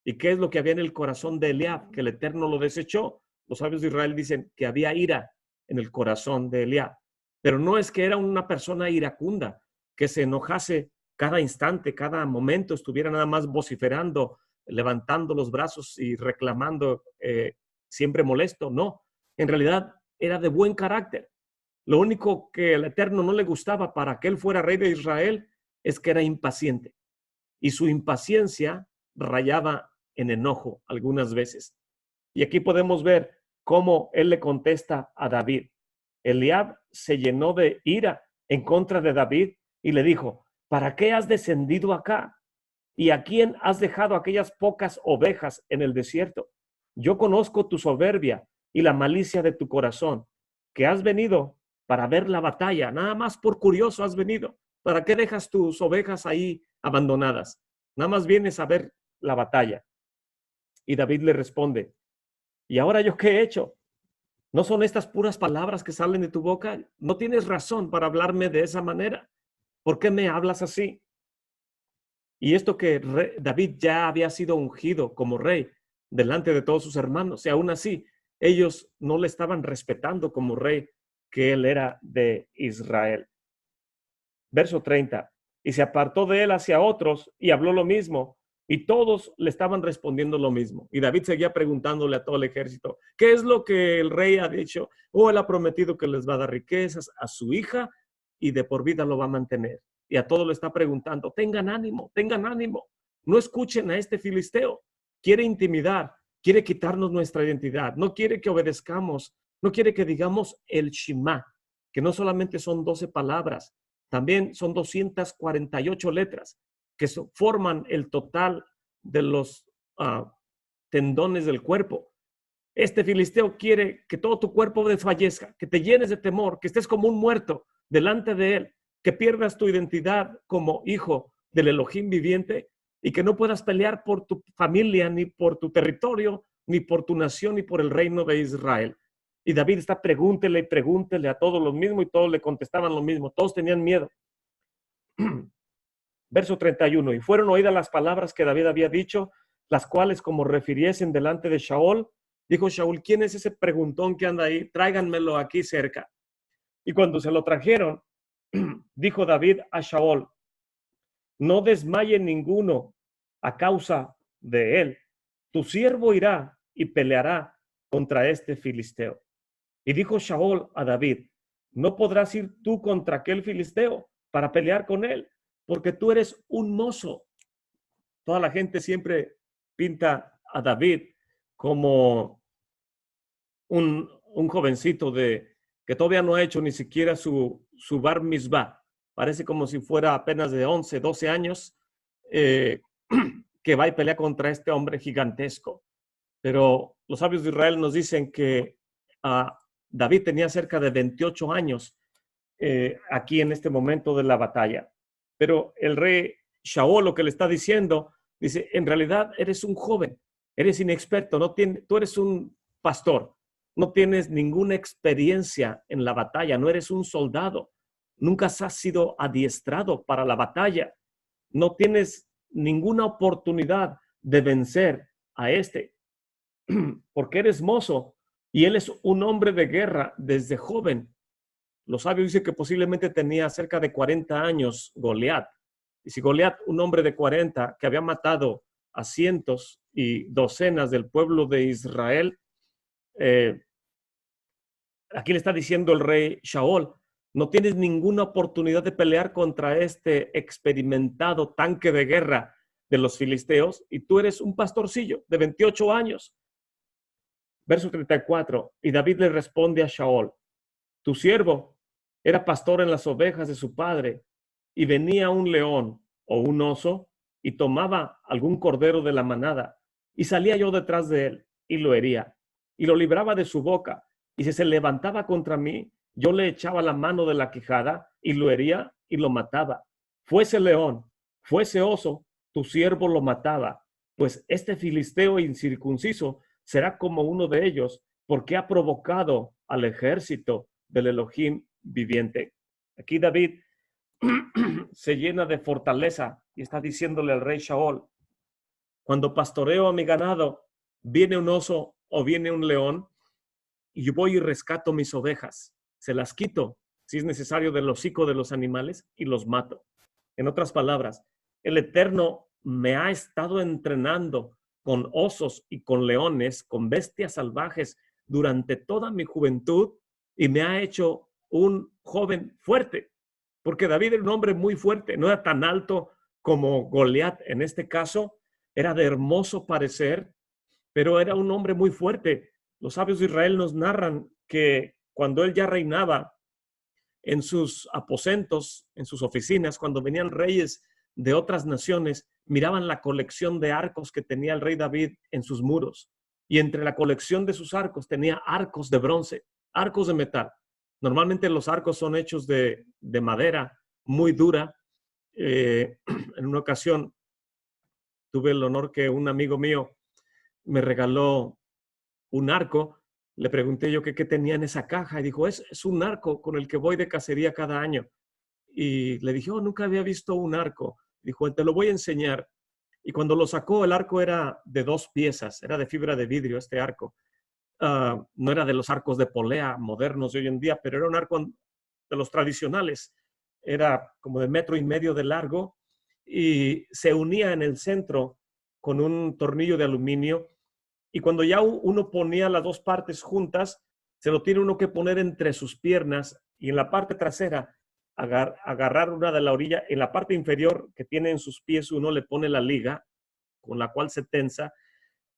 ¿Y qué es lo que había en el corazón de Eliab? Que el Eterno lo desechó. Los sabios de Israel dicen que había ira en el corazón de Eliab. Pero no es que era una persona iracunda, que se enojase cada instante, cada momento, estuviera nada más vociferando, levantando los brazos y reclamando, siempre molesto. No, en realidad era de buen carácter. Lo único que el Eterno no le gustaba para que él fuera rey de Israel es que era impaciente. Y su impaciencia rayaba en enojo algunas veces. Y aquí podemos ver cómo él le contesta a David. Eliab se llenó de ira en contra de David y le dijo, ¿para qué has descendido acá? ¿Y a quién has dejado aquellas pocas ovejas en el desierto? Yo conozco tu soberbia y la malicia de tu corazón, que has venido para ver la batalla, nada más por curioso has venido. ¿Para qué dejas tus ovejas ahí abandonadas? Nada más vienes a ver la batalla. Y David le responde, ¿y ahora yo qué he hecho? ¿No son estas puras palabras que salen de tu boca? No tienes razón para hablarme de esa manera. ¿Por qué me hablas así? Y esto que David ya había sido ungido como rey delante de todos sus hermanos, y aún así ellos no le estaban respetando como rey, que él era de Israel. Verso 30. Y se apartó de él hacia otros y habló lo mismo, y todos le estaban respondiendo lo mismo. Y David seguía preguntándole a todo el ejército, ¿qué es lo que el rey ha dicho? Él ha prometido que les va a dar riquezas a su hija y de por vida lo va a mantener. Y a todos le está preguntando, tengan ánimo, no escuchen a este filisteo, quiere intimidar, quiere quitarnos nuestra identidad, no quiere que obedezcamos, no quiere que digamos el Shema, que no solamente son 12 palabras, también son 248 letras que forman el total de los tendones del cuerpo. Este filisteo quiere que todo tu cuerpo desfallezca, que te llenes de temor, que estés como un muerto delante de él, que pierdas tu identidad como hijo del Elohim viviente y que no puedas pelear por tu familia, ni por tu territorio, ni por tu nación, ni por el reino de Israel. Y David está pregúntele y pregúntele a todos lo mismo y todos le contestaban lo mismo. Todos tenían miedo. Verso 31. Y fueron oídas las palabras que David había dicho, las cuales como refiriesen delante de Shaul, dijo Shaul, ¿quién es ese preguntón que anda ahí? Tráiganmelo aquí cerca. Y cuando se lo trajeron, dijo David a Shaul, no desmaye ninguno a causa de él. Tu siervo irá y peleará contra este filisteo. Y dijo Shaul a David, no podrás ir tú contra aquel filisteo para pelear con él, porque tú eres un mozo. Toda la gente siempre pinta a David como un jovencito que que todavía no ha hecho ni siquiera su bar mitzvah. Parece como si fuera apenas de 11, 12 años, que va y pelea contra este hombre gigantesco. Pero los sabios de Israel nos dicen que David tenía cerca de 28 años aquí en este momento de la batalla. Pero el rey Shaul lo que le está diciendo, dice, en realidad eres un joven, eres inexperto, tú eres un pastor, no tienes ninguna experiencia en la batalla, no eres un soldado, nunca has sido adiestrado para la batalla, no tienes ninguna oportunidad de vencer a este, porque eres mozo y él es un hombre de guerra desde joven. Los sabios dicen que posiblemente tenía cerca de 40 años Goliat. Y si Goliat, un hombre de 40 que había matado a cientos y docenas del pueblo de Israel, aquí le está diciendo el rey Shaul, no tienes ninguna oportunidad de pelear contra este experimentado tanque de guerra de los filisteos y tú eres un pastorcillo de 28 años. Verso 34, y David le responde a Shaul, tu siervo era pastor en las ovejas de su padre y venía un león o un oso y tomaba algún cordero de la manada y salía yo detrás de él y lo hería y lo libraba de su boca y si se levantaba contra mí, yo le echaba la mano de la quijada y lo hería y lo mataba. Fuese león, fuese oso, tu siervo lo mataba, pues este filisteo incircunciso será como uno de ellos porque ha provocado al ejército del Elohim viviente. Aquí David se llena de fortaleza y está diciéndole al rey Shaul, cuando pastoreo a mi ganado, viene un oso o viene un león y yo voy y rescato mis ovejas, se las quito, si es necesario, del hocico de los animales y los mato. En otras palabras, el Eterno me ha estado entrenando con osos y con leones, con bestias salvajes durante toda mi juventud y me ha hecho un joven fuerte, porque David era un hombre muy fuerte, no era tan alto como Goliat en este caso, era de hermoso parecer, pero era un hombre muy fuerte. Los sabios de Israel nos narran que cuando él ya reinaba en sus aposentos, en sus oficinas, cuando venían reyes de otras naciones, miraban la colección de arcos que tenía el rey David en sus muros. Y entre la colección de sus arcos tenía arcos de bronce, arcos de metal. Normalmente los arcos son hechos de madera muy dura. En una ocasión tuve el honor que un amigo mío me regaló un arco. Le pregunté yo qué tenía en esa caja y dijo, es un arco con el que voy de cacería cada año. Y le dije, oh, nunca había visto un arco. Dijo, te lo voy a enseñar. Y cuando lo sacó, el arco era de 2 piezas, era de fibra de vidrio este arco. No era de los arcos de polea modernos de hoy en día, pero era un arco de los tradicionales. Era como de 1,5 metros de largo y se unía en el centro con un tornillo de aluminio. Y cuando ya uno ponía las 2 partes juntas, se lo tiene uno que poner entre sus piernas y en la parte trasera agarrar una de la orilla. En la parte inferior que tiene en sus pies uno le pone la liga con la cual se tensa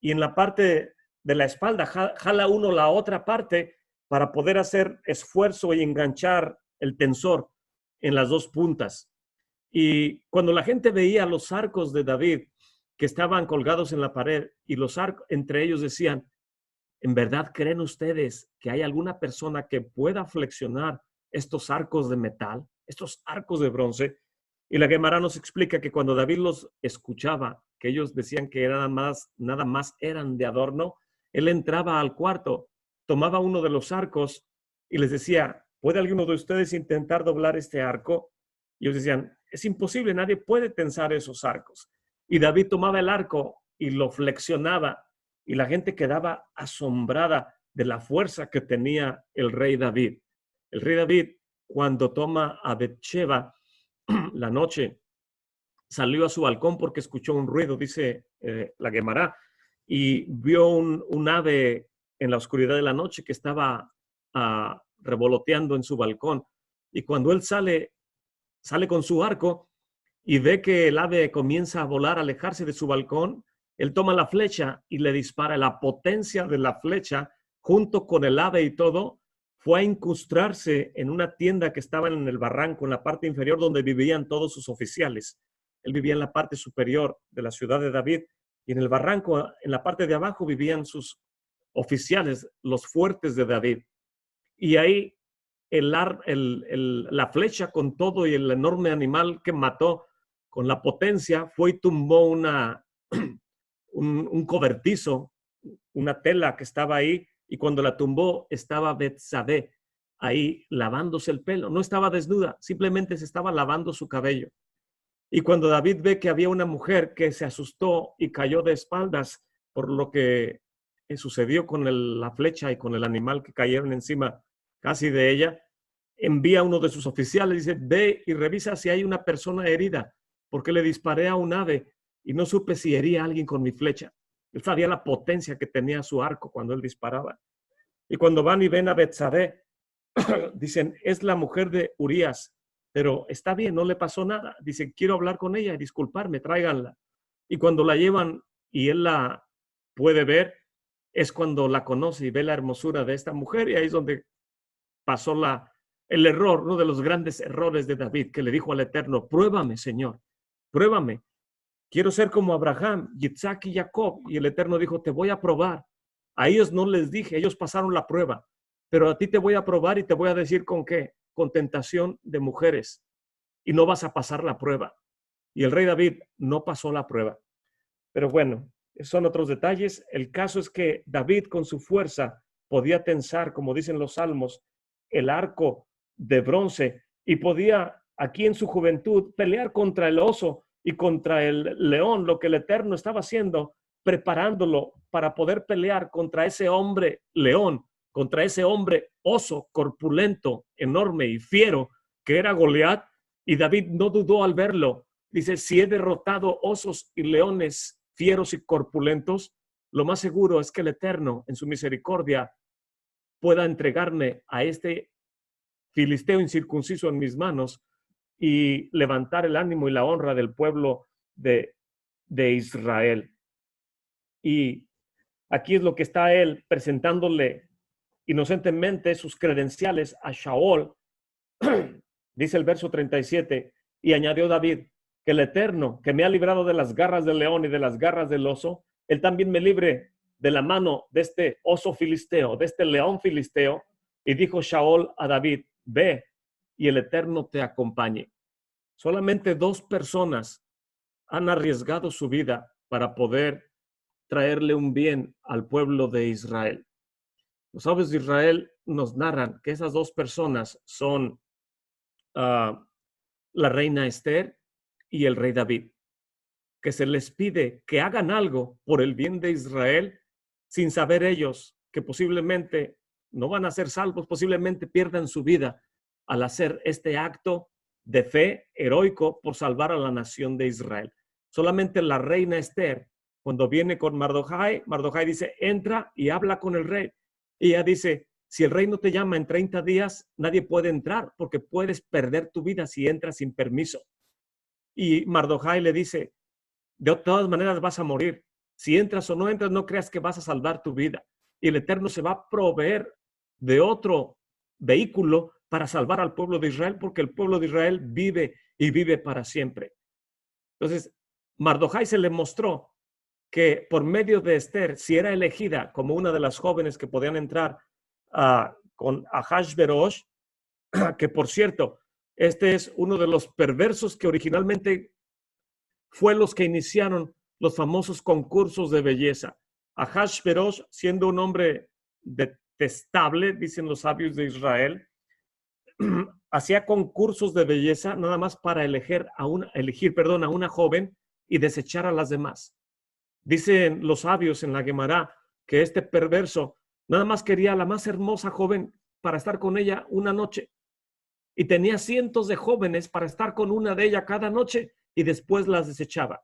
y en la parte de la espalda jala uno la otra parte para poder hacer esfuerzo y enganchar el tensor en las 2 puntas. Y cuando la gente veía los arcos de David que estaban colgados en la pared y los arcos entre ellos decían, ¿en verdad creen ustedes que hay alguna persona que pueda flexionar estos arcos de metal, estos arcos de bronce? Y la Gemara nos explica que cuando David los escuchaba, que ellos decían que nada más eran de adorno, él entraba al cuarto, tomaba uno de los arcos y les decía, ¿puede alguno de ustedes intentar doblar este arco? Y ellos decían, es imposible, nadie puede tensar esos arcos. Y David tomaba el arco y lo flexionaba y la gente quedaba asombrada de la fuerza que tenía el rey David. El rey David, cuando toma a Bethsheba la noche, salió a su balcón porque escuchó un ruido, dice la Gemara, y vio un ave en la oscuridad de la noche que estaba revoloteando en su balcón. Y cuando él sale con su arco y ve que el ave comienza a volar, a alejarse de su balcón, él toma la flecha y le dispara. La potencia de la flecha, junto con el ave y todo, fue a incrustarse en una tienda que estaba en el barranco, en la parte inferior donde vivían todos sus oficiales. Él vivía en la parte superior de la ciudad de David y en el barranco, en la parte de abajo, vivían sus oficiales, los fuertes de David. Y ahí la flecha con todo y el enorme animal que mató con la potencia fue y tumbó un cobertizo, una tela que estaba ahí, y cuando la tumbó estaba Betsabé ahí lavándose el pelo. No estaba desnuda, simplemente se estaba lavando su cabello. Y cuando David ve que había una mujer que se asustó y cayó de espaldas por lo que sucedió con la flecha y con el animal que cayeron encima casi de ella, envía a uno de sus oficiales y dice, ve y revisa si hay una persona herida, porque le disparé a un ave y no supe si hería a alguien con mi flecha. Él sabía la potencia que tenía su arco cuando él disparaba. Y cuando van y ven a Betsabé, dicen, es la mujer de Urías, pero está bien, no le pasó nada. Dicen, quiero hablar con ella y disculparme, tráiganla. Y cuando la llevan y él la puede ver, es cuando la conoce y ve la hermosura de esta mujer, y ahí es donde pasó el error, uno de los grandes errores de David, que le dijo al Eterno, pruébame, Señor, pruébame. Quiero ser como Abraham, Isaac y Jacob. Y el Eterno dijo, te voy a probar. A ellos no les dije, ellos pasaron la prueba, pero a ti te voy a probar y te voy a decir con qué, con tentación de mujeres, y no vas a pasar la prueba. Y el rey David no pasó la prueba. Pero bueno, son otros detalles. El caso es que David con su fuerza podía tensar, como dicen los salmos, el arco de bronce, y podía aquí en su juventud pelear contra el oso y contra el león, lo que el Eterno estaba haciendo, preparándolo para poder pelear contra ese hombre león, contra ese hombre oso corpulento, enorme y fiero que era Goliat. Y David no dudó al verlo. Dice, si he derrotado osos y leones fieros y corpulentos, lo más seguro es que el Eterno, en su misericordia, pueda entregarme a este filisteo incircunciso en mis manos y levantar el ánimo y la honra del pueblo de Israel. Y aquí es lo que está él presentándole inocentemente sus credenciales a Shaol. Dice el verso 37, y añadió David, que el Eterno, que me ha librado de las garras del león y de las garras del oso, él también me libre de la mano de este oso filisteo, de este león filisteo. Y dijo Shaol a David, ve y el Eterno te acompañe. Solamente 2 personas han arriesgado su vida para poder traerle un bien al pueblo de Israel. Los sabios de Israel nos narran que esas 2 personas son la reina Esther y el rey David, que se les pide que hagan algo por el bien de Israel sin saber ellos que posiblemente no van a ser salvos, posiblemente pierdan su vida al hacer este acto de fe heroico por salvar a la nación de Israel. Solamente la reina Esther, cuando viene con Mardokhai, Mardokhai dice, entra y habla con el rey. Y ella dice, si el rey no te llama en 30 días, nadie puede entrar porque puedes perder tu vida si entras sin permiso. Y Mardokhai le dice, de todas maneras vas a morir. Si entras o no entras, no creas que vas a salvar tu vida. Y el Eterno se va a proveer de otro vehículo para salvar al pueblo de Israel, porque el pueblo de Israel vive y vive para siempre. Entonces, Mardokhai se le mostró que por medio de Esther, si era elegida como una de las jóvenes que podían entrar con Ahashverosh, que por cierto, este es uno de los perversos que originalmente fue los que iniciaron los famosos concursos de belleza. Ahashverosh, siendo un hombre detestable, dicen los sabios de Israel, hacía concursos de belleza nada más para elegir a una joven y desechar a las demás. Dicen los sabios en la Gemara que este perverso nada más quería a la más hermosa joven para estar con ella una noche, y tenía cientos de jóvenes para estar con una de ellas cada noche y después las desechaba.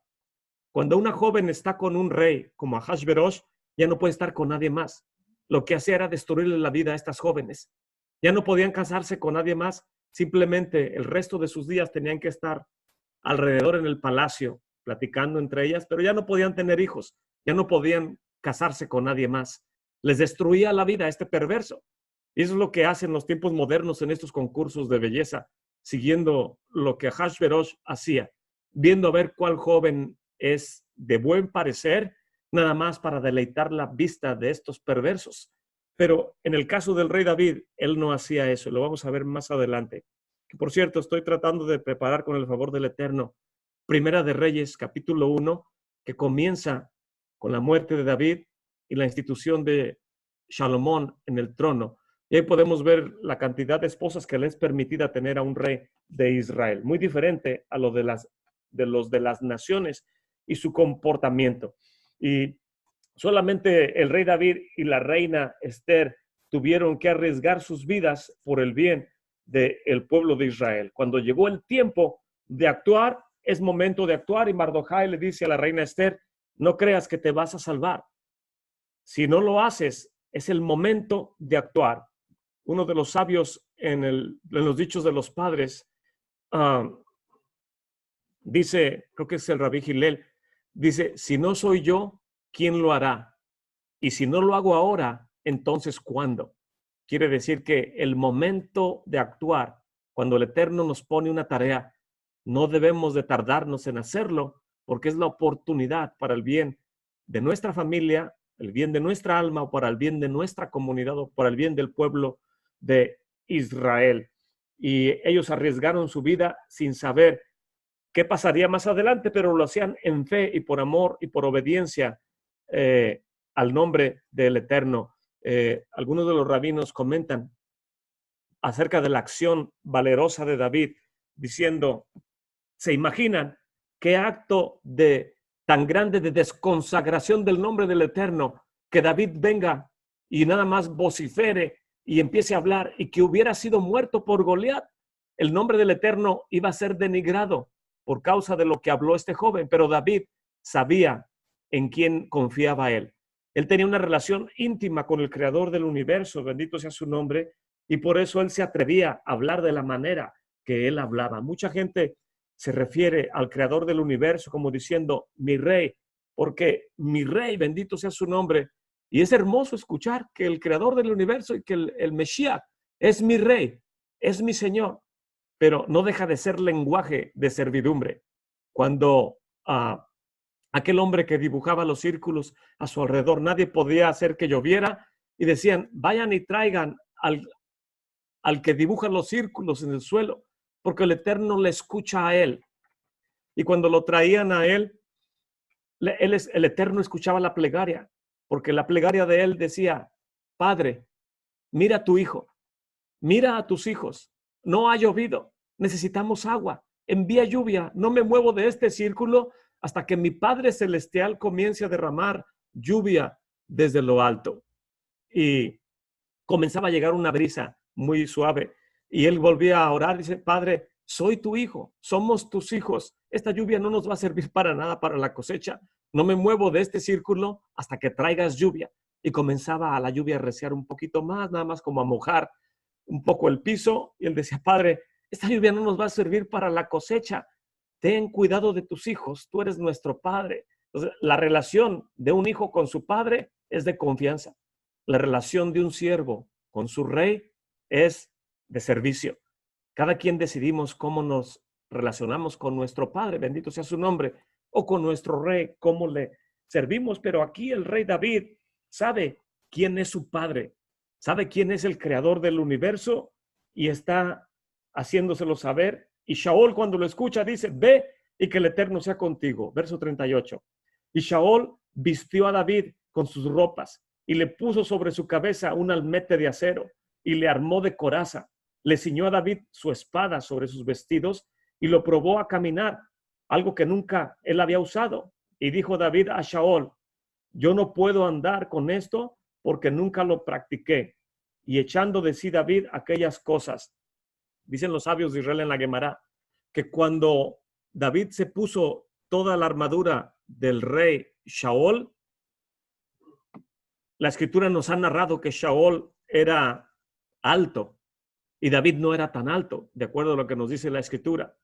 Cuando una joven está con un rey como Ahashverosh, ya no puede estar con nadie más. Lo que hacía era destruirle la vida a estas jóvenes. Ya no podían casarse con nadie más, simplemente el resto de sus días tenían que estar alrededor en el palacio, platicando entre ellas, pero ya no podían tener hijos, ya no podían casarse con nadie más. Les destruía la vida a este perverso. Y eso es lo que hacen los tiempos modernos en estos concursos de belleza, siguiendo lo que Ahasverosh hacía, viendo a ver cuál joven es de buen parecer, nada más para deleitar la vista de estos perversos. Pero en el caso del rey David, él no hacía eso, lo vamos a ver más adelante. Que por cierto, estoy tratando de preparar con el favor del Eterno Primera de Reyes, capítulo 1, que comienza con la muerte de David y la institución de Salomón en el trono. Y ahí podemos ver la cantidad de esposas que le es permitida tener a un rey de Israel, muy diferente a lo de los de las naciones y su comportamiento. Y solamente el rey David y la reina Esther tuvieron que arriesgar sus vidas por el bien del pueblo de Israel. Cuando llegó el tiempo de actuar, es momento de actuar, y Mardochai le dice a la reina Esther: no creas que te vas a salvar. Si no lo haces, es el momento de actuar. Uno de los sabios en los dichos de los padres dice, creo que es el Rabí Hillel, dice: si no soy yo, ¿quién lo hará? Y si no lo hago ahora, entonces ¿cuándo? Quiere decir que el momento de actuar, cuando el Eterno nos pone una tarea, no debemos de tardarnos en hacerlo, porque es la oportunidad para el bien de nuestra familia, el bien de nuestra alma, o para el bien de nuestra comunidad, o para el bien del pueblo de Israel. Y ellos arriesgaron su vida sin saber qué pasaría más adelante, pero lo hacían en fe y por amor y por obediencia al nombre del Eterno. Algunos de los rabinos comentan acerca de la acción valerosa de David, diciendo: ¿se imaginan qué acto tan grande de desconsagración del nombre del Eterno, que David venga y nada más vocifere y empiece a hablar, y que hubiera sido muerto por Goliat? El nombre del Eterno iba a ser denigrado por causa de lo que habló este joven, pero David sabía en quién confiaba él. Él tenía una relación íntima con el creador del universo, bendito sea su nombre, y por eso él se atrevía a hablar de la manera que él hablaba. Mucha gente se refiere al creador del universo como diciendo mi rey, porque mi rey, bendito sea su nombre. Y es hermoso escuchar que el creador del universo y que el Mesías es mi rey, es mi señor, pero no deja de ser lenguaje de servidumbre. Cuando aquel hombre que dibujaba los círculos a su alrededor, nadie podía hacer que lloviera, y decían: vayan y traigan al que dibuja los círculos en el suelo, porque el Eterno le escucha a él. Y cuando lo traían a él, el Eterno escuchaba la plegaria, porque la plegaria de él decía: Padre, mira a tu hijo, mira a tus hijos, no ha llovido, necesitamos agua, envía lluvia, no me muevo de este círculo hasta que mi Padre Celestial comience a derramar lluvia desde lo alto. Y comenzaba a llegar una brisa muy suave, y él volvía a orar y dice: Padre, soy tu hijo, somos tus hijos, esta lluvia no nos va a servir para nada para la cosecha, no me muevo de este círculo hasta que traigas lluvia. Y comenzaba a la lluvia a reciar un poquito más, nada más como a mojar un poco el piso, y él decía: Padre, esta lluvia no nos va a servir para la cosecha, ten cuidado de tus hijos, tú eres nuestro padre. Entonces, la relación de un hijo con su padre es de confianza. La relación de un siervo con su rey es de servicio. Cada quien decidimos cómo nos relacionamos con nuestro Padre, bendito sea su nombre, o con nuestro rey, cómo le servimos. Pero aquí el rey David sabe quién es su Padre, sabe quién es el creador del universo, y está haciéndoselo saber. Y Shaol, cuando lo escucha, dice: ve y que el Eterno sea contigo. Verso 38. Y Shaol vistió a David con sus ropas y le puso sobre su cabeza un almete de acero y le armó de coraza. Le ciñó a David su espada sobre sus vestidos y lo probó a caminar, algo que nunca él había usado. Y dijo David a Shaol: yo no puedo andar con esto porque nunca lo practiqué. Y echando de sí David aquellas cosas, dicen los sabios de Israel en la Gemara, que cuando David se puso toda la armadura del rey Shaol, la escritura nos ha narrado que Shaol era alto y David no era tan alto, de acuerdo a lo que nos dice la escritura.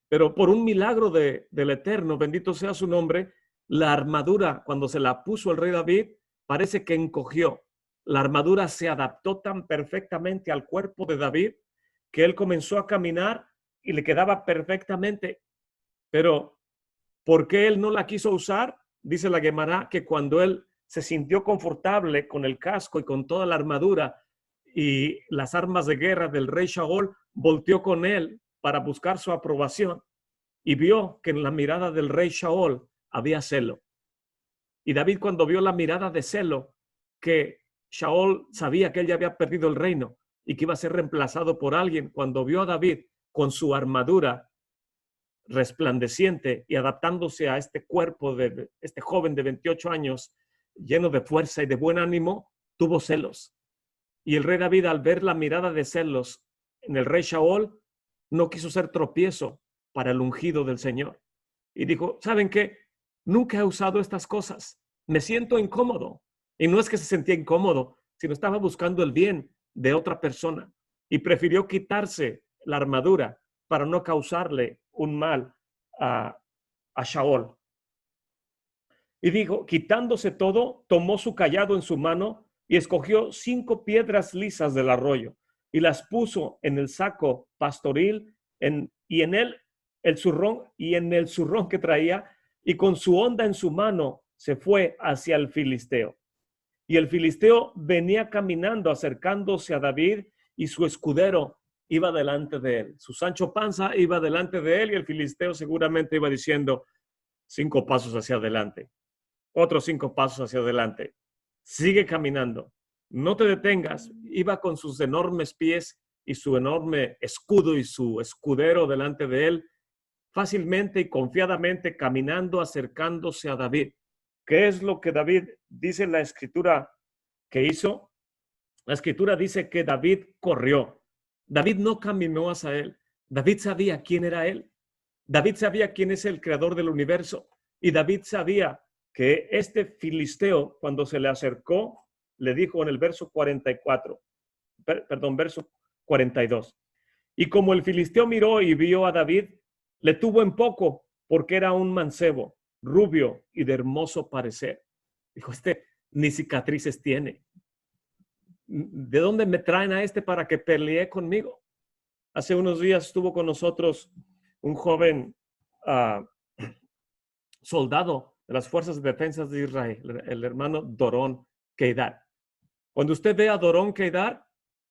Pero por un milagro del Eterno, bendito sea su nombre, la armadura, cuando se la puso el rey David, parece que encogió. la armadura se adaptó tan perfectamente al cuerpo de David que él comenzó a caminar y le quedaba perfectamente. Pero ¿por qué él no la quiso usar? Dice la Gemara que cuando él se sintió confortable con el casco y con toda la armadura y las armas de guerra del rey Shaul, volteó con él para buscar su aprobación y vio que en la mirada del rey Shaul había celo. Y David, cuando vio la mirada de celo, que Shaul sabía que él ya había perdido el reino y que iba a ser reemplazado por alguien, cuando vio a David con su armadura resplandeciente y adaptándose a este cuerpo de este joven de 28 años, lleno de fuerza y de buen ánimo, tuvo celos. Y el rey David, al ver la mirada de celos en el rey Shaul, no quiso ser tropiezo para el ungido del Señor. Y dijo, ¿saben qué? Nunca he usado estas cosas. Me siento incómodo. Y no es que se sentía incómodo, sino estaba buscando el bien de otra persona. Y prefirió quitarse la armadura para no causarle un mal a Shaul. Y dijo, quitándose todo, tomó su cayado en su mano y escogió 5 piedras lisas del arroyo y las puso en el saco pastoril y en él el zurrón que traía, y con su honda en su mano se fue hacia el filisteo. Y el filisteo venía caminando, acercándose a David, y su escudero iba delante de él. Su Sancho Panza iba delante de él y el filisteo seguramente iba diciendo 5 pasos hacia adelante, otros 5 pasos hacia adelante. Sigue caminando, no te detengas. Iba con sus enormes pies y su enorme escudo y su escudero delante de él, fácilmente y confiadamente caminando, acercándose a David. ¿Qué es lo que David dice en la escritura que hizo? La escritura dice que David corrió. David no caminó hacia él. David sabía quién era él. David sabía quién es el creador del universo. Y David sabía que este filisteo, cuando se le acercó, le dijo en el verso 44, verso 42. Y como el filisteo miró y vio a David, le tuvo en poco, porque era un mancebo, rubio y de hermoso parecer. Dijo, ni cicatrices tiene. ¿De dónde me traen a para que pelee conmigo? Hace unos días estuvo con nosotros un joven soldado de las Fuerzas de Defensa de Israel, el hermano Doron Keidar. Cuando usted ve a Doron Keidar,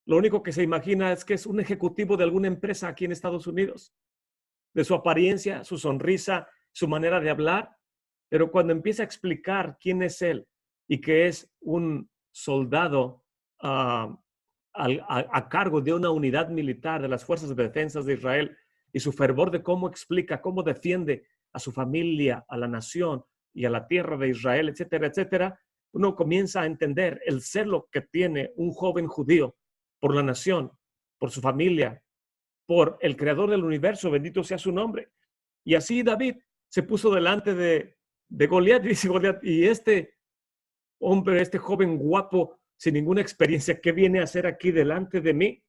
lo único que se imagina es que es un ejecutivo de alguna empresa aquí en Estados Unidos. De su apariencia, su sonrisa, su manera de hablar. Pero cuando empieza a explicar quién es él y que es un soldado a cargo de una unidad militar de las Fuerzas de Defensa de Israel, y su fervor de cómo explica, cómo defiende a su familia, a la nación y a la tierra de Israel, etcétera, etcétera, uno comienza a entender el celo que tiene un joven judío por la nación, por su familia, por el creador del universo, bendito sea su nombre. Y así David se puso delante de Goliat, y dice Goliat, y este hombre, este joven guapo, sin ninguna experiencia, ¿qué viene a hacer aquí delante de mí?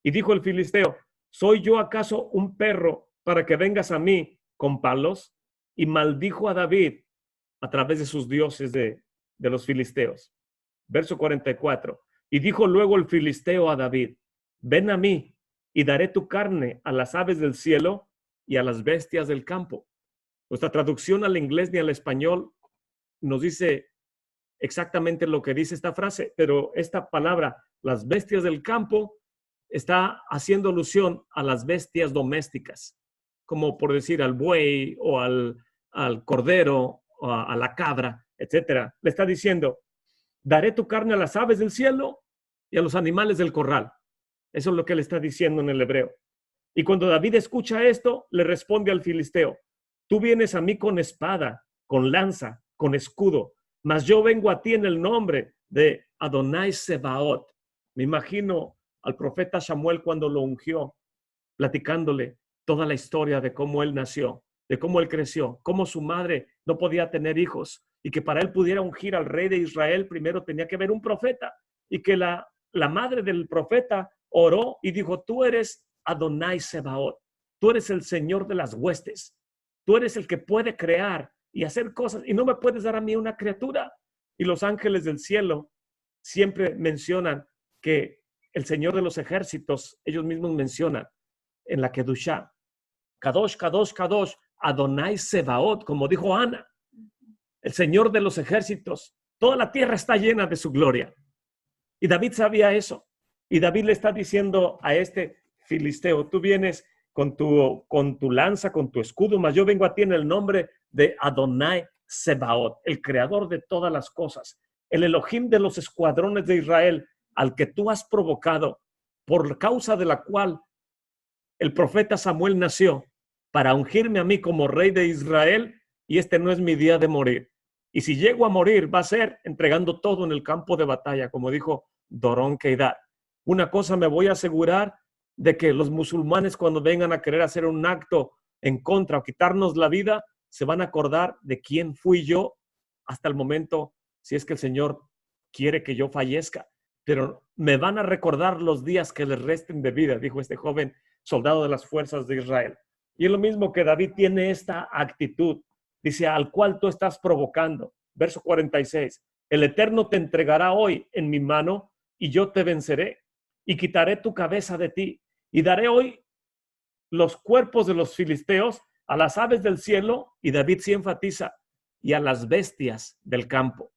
Y dijo el filisteo, ¿soy yo acaso un perro para que vengas a mí con palos? Y maldijo a David a través de sus dioses de los filisteos. Verso 44. Y dijo luego el filisteo a David, ven a mí y daré tu carne a las aves del cielo y a las bestias del campo. Nuestra traducción al inglés ni al español nos dice exactamente lo que dice esta frase, pero esta palabra, las bestias del campo, está haciendo alusión a las bestias domésticas, como por decir al buey o al cordero o a la cabra, etcétera. Le está diciendo, daré tu carne a las aves del cielo y a los animales del corral. Eso es lo que le está diciendo en el hebreo. Y cuando David escucha esto, le responde al filisteo, tú vienes a mí con espada, con lanza, con escudo, mas yo vengo a ti en el nombre de Adonai Sebaot. Me imagino al profeta Samuel cuando lo ungió, platicándole toda la historia de cómo él nació, de cómo él creció, cómo su madre no podía tener hijos y que para él pudiera ungir al rey de Israel primero tenía que haber un profeta, y que la madre del profeta oró y dijo, tú eres Adonai Sebaot, tú eres el Señor de las huestes, tú eres el que puede crear y hacer cosas y no me puedes dar a mí una criatura. Y los ángeles del cielo siempre mencionan que el Señor de los ejércitos, ellos mismos mencionan en la Kedushá, Kadosh, Kadosh, Kadosh, Adonai Sebaot, como dijo Ana, el Señor de los ejércitos, toda la tierra está llena de su gloria. Y David sabía eso. Y David le está diciendo a este filisteo, tú vienes con tu lanza, con tu escudo, mas yo vengo a ti en el nombre de Adonai Sebaot, el creador de todas las cosas, el Elohim de los escuadrones de Israel, al que tú has provocado, por causa de la cual el profeta Samuel nació, para ungirme a mí como rey de Israel, y este no es mi día de morir. Y si llego a morir, va a ser entregando todo en el campo de batalla, como dijo Doron Keidar. Una cosa me voy a asegurar, de que los musulmanes, cuando vengan a querer hacer un acto en contra o quitarnos la vida, se van a acordar de quién fui yo hasta el momento, si es que el Señor quiere que yo fallezca. Pero me van a recordar los días que les resten de vida, dijo este joven soldado de las fuerzas de Israel. Y es lo mismo que David tiene esta actitud. Dice, al cual tú estás provocando. Verso 46. El Eterno te entregará hoy en mi mano y yo te venceré y quitaré tu cabeza de ti y daré hoy los cuerpos de los filisteos a las aves del cielo, y David sí enfatiza, y a las bestias del campo.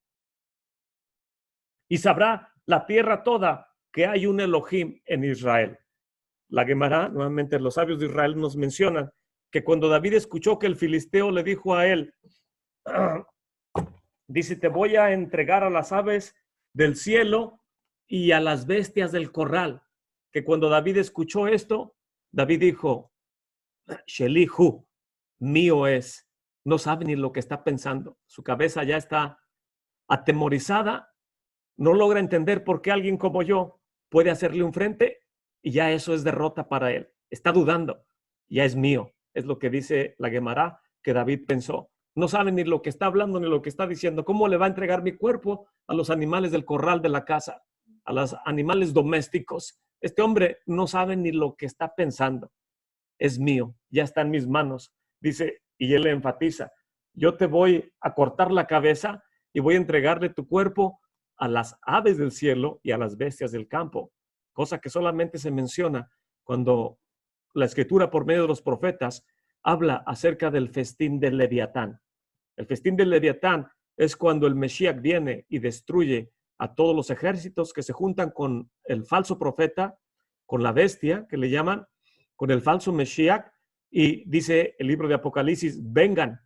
Y sabrá la tierra toda que hay un Elohim en Israel. La Gemara, nuevamente los sabios de Israel nos mencionan que cuando David escuchó que el filisteo le dijo a él, dice, te voy a entregar a las aves del cielo y a las bestias del corral, que cuando David escuchó esto, David dijo, Shelihu, mío es. No sabe ni lo que está pensando. Su cabeza ya está atemorizada. No logra entender por qué alguien como yo puede hacerle un frente, y ya eso es derrota para él. Está dudando. Ya es mío. Es lo que dice la Gemara que David pensó. No sabe ni lo que está hablando ni lo que está diciendo. ¿Cómo le va a entregar mi cuerpo a los animales del corral de la casa, a los animales domésticos? Este hombre no sabe ni lo que está pensando. Es mío, ya está en mis manos. Dice, y él le enfatiza, yo te voy a cortar la cabeza y voy a entregarle tu cuerpo a las aves del cielo y a las bestias del campo. Cosa que solamente se menciona cuando la escritura por medio de los profetas habla acerca del festín del Leviatán. El festín del Leviatán es cuando el Mesías viene y destruye a todos los ejércitos que se juntan con el falso profeta, con la bestia que le llaman, con el falso Mesías, y dice el libro de Apocalipsis, vengan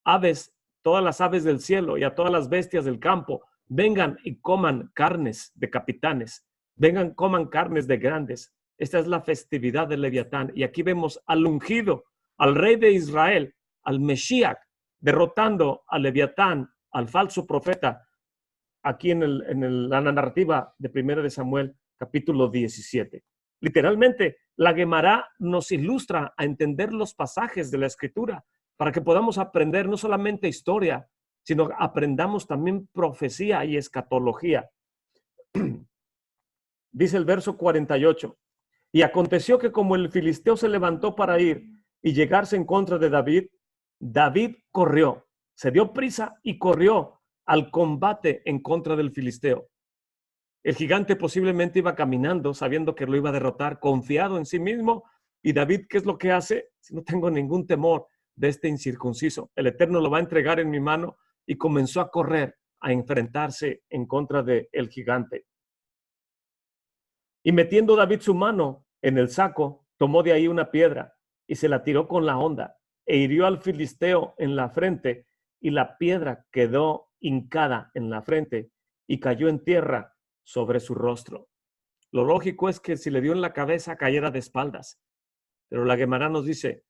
aves, todas las aves del cielo y a todas las bestias del campo, vengan y coman carnes de capitanes, vengan, coman carnes de grandes. Esta es la festividad del Leviatán. Y aquí vemos al ungido, al rey de Israel, al Mesías, derrotando al Leviatán, al falso profeta, aquí en la narrativa de 1 de Samuel, capítulo 17. Literalmente, la Gemara nos ilustra a entender los pasajes de la Escritura para que podamos aprender no solamente historia, sino aprendamos también profecía y escatología. Dice el verso 48, y aconteció que como el filisteo se levantó para ir y llegarse en contra de David, David corrió, se dio prisa y corrió al combate en contra del filisteo. El gigante posiblemente iba caminando sabiendo que lo iba a derrotar, confiado en sí mismo. Y David, ¿qué es lo que hace? Si no tengo ningún temor de este incircunciso, el Eterno lo va a entregar en mi mano, y comenzó a correr a enfrentarse en contra del gigante. Y metiendo David su mano en el saco, tomó de ahí una piedra y se la tiró con la honda e hirió al filisteo en la frente, y la piedra quedó hincada en la frente y cayó en tierra sobre su rostro. Lo lógico es que si le dio en la cabeza, cayera de espaldas. Pero la Gemara nos dice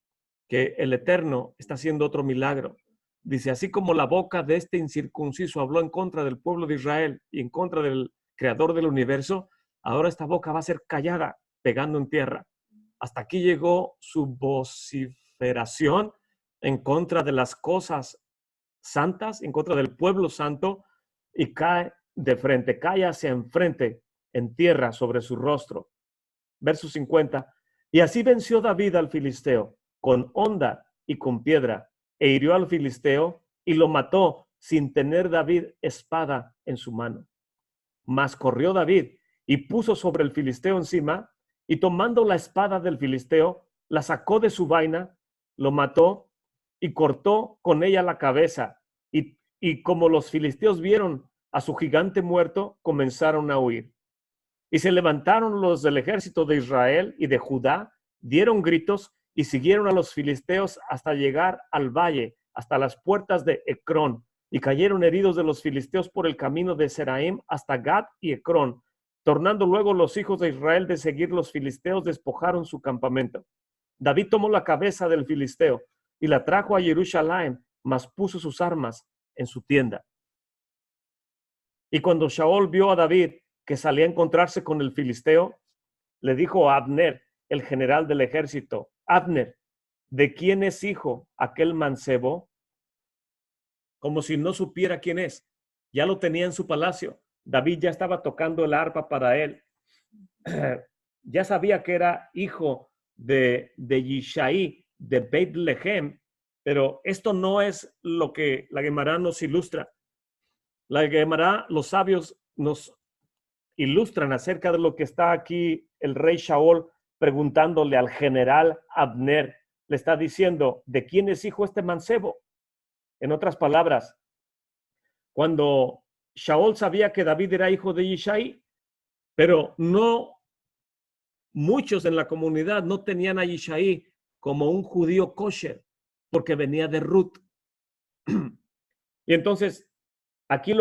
que el Eterno está haciendo otro milagro. Dice, así como la boca de este incircunciso habló en contra del pueblo de Israel y en contra del creador del universo, ahora esta boca va a ser callada, pegando en tierra. Hasta aquí llegó su vociferación en contra de las cosas santas, en contra del pueblo santo, y cae de frente, cae hacia enfrente en tierra sobre su rostro. Verso 50. Y así venció David al filisteo con honda y con piedra, e hirió al filisteo y lo mató sin tener David espada en su mano. Mas corrió David y puso sobre el filisteo encima, y tomando la espada del filisteo, la sacó de su vaina, lo mató y cortó con ella la cabeza. Y como los filisteos vieron a su gigante muerto, comenzaron a huir. Y se levantaron los del ejército de Israel y de Judá, dieron gritos y siguieron a los filisteos hasta llegar al valle, hasta las puertas de Ecrón, y cayeron heridos de los filisteos por el camino de Seraim hasta Gad y Ecrón. Tornando luego los hijos de Israel de seguir los filisteos, despojaron su campamento. David tomó la cabeza del filisteo y la trajo a Jerusalén, mas puso sus armas en su tienda. Y cuando Shaol vio a David que salía a encontrarse con el filisteo, le dijo a Abner, el general del ejército: Abner, ¿de quién es hijo aquel mancebo? Como si no supiera quién es. Ya lo tenía en su palacio. David ya estaba tocando el arpa para él. Ya sabía que era hijo de Yishai, de Beit Lehem, pero esto no es lo que la Gemara nos ilustra. La Gemara, los sabios nos ilustran acerca de lo que está aquí el rey Shaol preguntándole al general Abner. Le está diciendo, ¿de quién es hijo este mancebo? En otras palabras, cuando Shaol sabía que David era hijo de Yishai, pero no muchos en la comunidad no tenían a Yishai como un judío kosher, porque venía de Ruth. Y entonces, aquí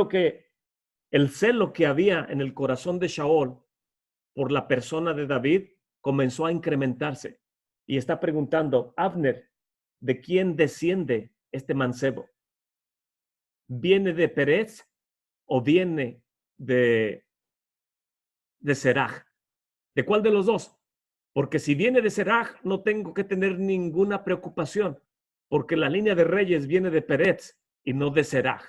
el celo que había en el corazón de Shaol por la persona de David comenzó a incrementarse. Y está preguntando, Abner, ¿de quién desciende este mancebo? ¿Viene de Pérez o viene de Seraj? ¿De cuál de los dos? Porque si viene de Seraj, no tengo que tener ninguna preocupación, porque la línea de reyes viene de Pérez y no de Seraj.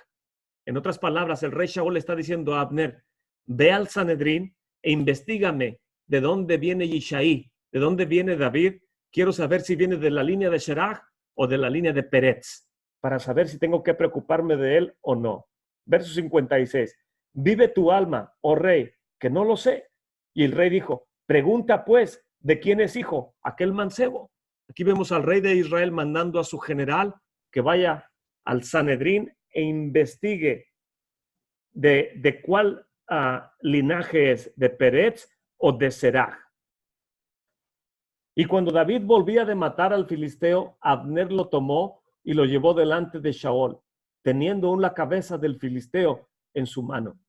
En otras palabras, el rey Shaol le está diciendo a Abner, ve al Sanedrín e investígame de dónde viene Yishai, de dónde viene David. Quiero saber si viene de la línea de Seraj o de la línea de Pérez, para saber si tengo que preocuparme de él o no. Verso 56. Vive tu alma, oh rey, que no lo sé. Y el rey dijo, pregunta pues, ¿de quién es hijo aquel mancebo? Aquí vemos al rey de Israel mandando a su general que vaya al Sanedrín e investigue de cuál linaje es, de Pérez o de Seraj. Y cuando David volvía de matar al filisteo, Abner lo tomó y lo llevó delante de Shaol, teniendo aún la cabeza del filisteo en su mano.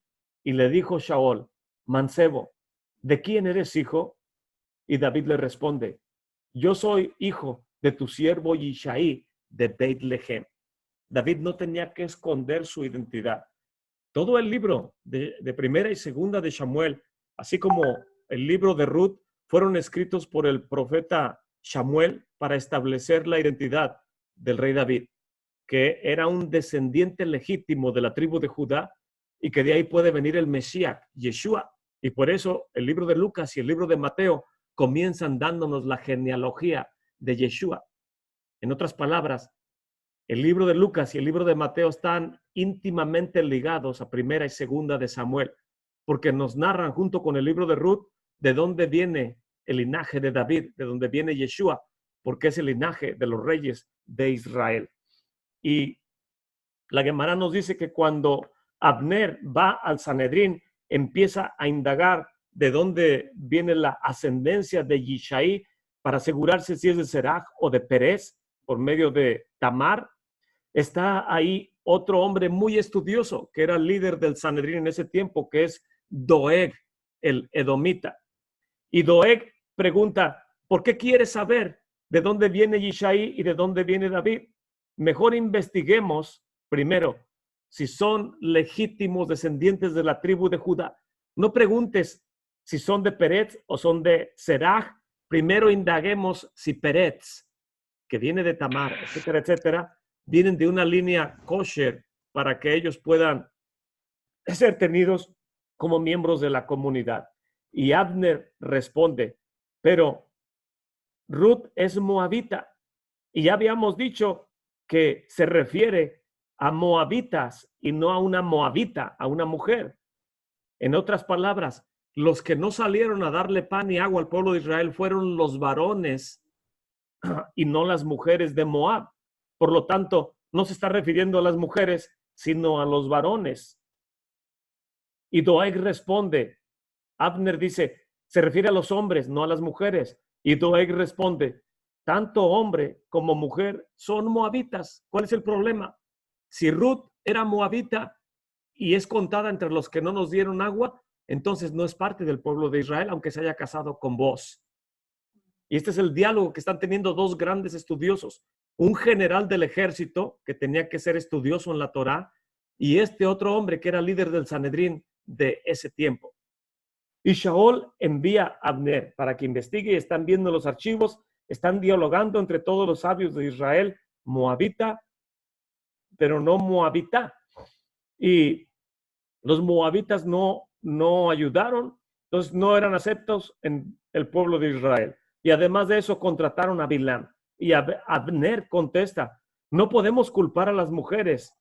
Y le dijo Shaol, mancebo, ¿de quién eres hijo? Y David le responde, yo soy hijo de tu siervo Yishai de Beit Lehem. David no tenía que esconder su identidad. Todo el libro de primera y segunda de Samuel, así como el libro de Ruth, fueron escritos por el profeta Samuel para establecer la identidad del rey David, que era un descendiente legítimo de la tribu de Judá y que de ahí puede venir el Mesías, Yeshua. Y por eso el libro de Lucas y el libro de Mateo comienzan dándonos la genealogía de Yeshua. En otras palabras, el libro de Lucas y el libro de Mateo están íntimamente ligados a primera y segunda de Samuel, porque nos narran junto con el libro de Ruth de dónde viene el linaje de David, de dónde viene Yeshua, porque es el linaje de los reyes de Israel. Y la Gemara nos dice que cuando Abner va al Sanedrín, empieza a indagar de dónde viene la ascendencia de Yishai para asegurarse si es de Seraj o de Pérez por medio de Tamar. Está ahí otro hombre muy estudioso que era el líder del Sanedrín en ese tiempo, que es Doeg, el edomita. Y Doeg pregunta, ¿por qué quieres saber de dónde viene Yishai y de dónde viene David? Mejor investiguemos primero si son legítimos descendientes de la tribu de Judá. No preguntes si son de Pérez o son de Seraj. Primero indaguemos si Pérez, que viene de Tamar, etcétera, etcétera, vienen de una línea kosher para que ellos puedan ser tenidos como miembros de la comunidad. Y Abner responde, pero Ruth es moabita. Y ya habíamos dicho que se refiere a moabitas y no a una moabita, a una mujer. En otras palabras, los que no salieron a darle pan y agua al pueblo de Israel fueron los varones y no las mujeres de Moab. Por lo tanto, no se está refiriendo a las mujeres, sino a los varones. Y Doeg responde, Abner dice, se refiere a los hombres, no a las mujeres. Y Doeg responde, tanto hombre como mujer son moabitas. ¿Cuál es el problema? Si Ruth era moabita y es contada entre los que no nos dieron agua, entonces no es parte del pueblo de Israel, aunque se haya casado con vos. Y este es el diálogo que están teniendo dos grandes estudiosos. Un general del ejército que tenía que ser estudioso en la Torá y este otro hombre que era líder del Sanedrín de ese tiempo. Y Shaol envía a Abner para que investigue y están viendo los archivos, están dialogando entre todos los sabios de Israel, moabita, pero no moabita. Y los moabitas no ayudaron, entonces no eran aceptos en el pueblo de Israel. Y además de eso contrataron a Bilam. Y Abner contesta, no podemos culpar a las mujeres,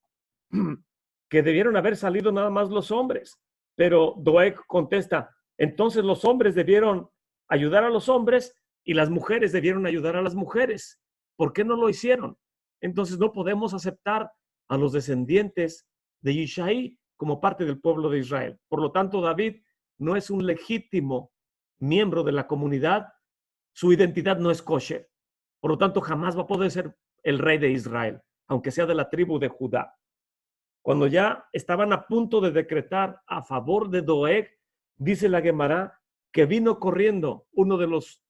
que debieron haber salido nada más los hombres. Pero Doeg contesta, entonces los hombres debieron ayudar a los hombres y las mujeres debieron ayudar a las mujeres. ¿Por qué no lo hicieron? Entonces no podemos aceptar a los descendientes de Yishai como parte del pueblo de Israel. Por lo tanto, David no es un legítimo miembro de la comunidad, su identidad no es kosher. Por lo tanto, jamás va a poder ser el rey de Israel, aunque sea de la tribu de Judá. Cuando ya estaban a punto de decretar a favor de Doeg, dice la Gemara que vino corriendo uno de los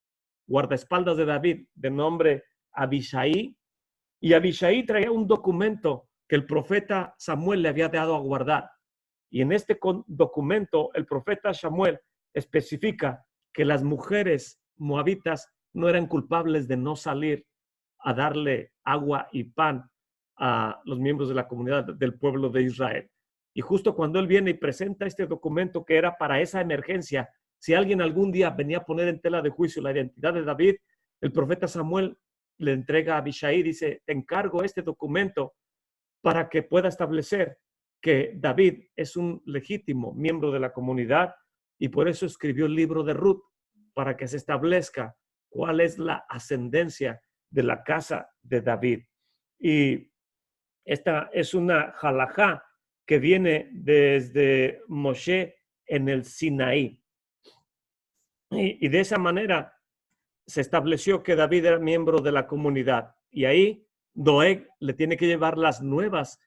guardaespaldas de David, de nombre Abishai, y Abishai traía un documento que el profeta Samuel le había dado a guardar. Y en este documento, el profeta Samuel especifica que las mujeres moabitas no eran culpables de no salir a darle agua y pan a los miembros de la comunidad del pueblo de Israel. Y justo cuando él viene y presenta este documento que era para esa emergencia, si alguien algún día venía a poner en tela de juicio la identidad de David, el profeta Samuel le entrega a Abishai y dice, te encargo este documento para que pueda establecer que David es un legítimo miembro de la comunidad y por eso escribió el libro de Ruth, para que se establezca cuál es la ascendencia de la casa de David. Y esta es una halajá que viene desde Moshe en el Sinaí. Y de esa manera se estableció que David era miembro de la comunidad. Y ahí Doeg le tiene que llevar las nuevas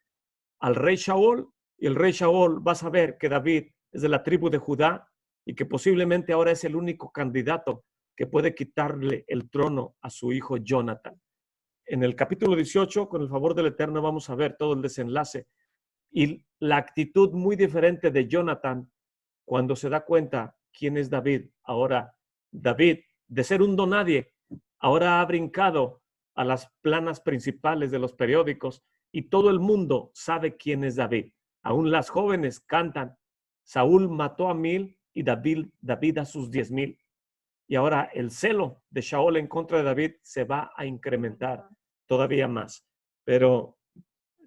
al rey Shaol, y el rey Shaol va a saber que David es de la tribu de Judá y que posiblemente ahora es el único candidato que puede quitarle el trono a su hijo Jonathan. En el capítulo 18, con el favor del Eterno, vamos a ver todo el desenlace y la actitud muy diferente de Jonathan cuando se da cuenta quién es David. Ahora, David, de ser un donadie, ahora ha brincado a las planas principales de los periódicos y todo el mundo sabe quién es David. Aún las jóvenes cantan, Saúl mató a 1000 y David a sus 10,000. Y ahora el celo de Shaol en contra de David se va a incrementar todavía más. Pero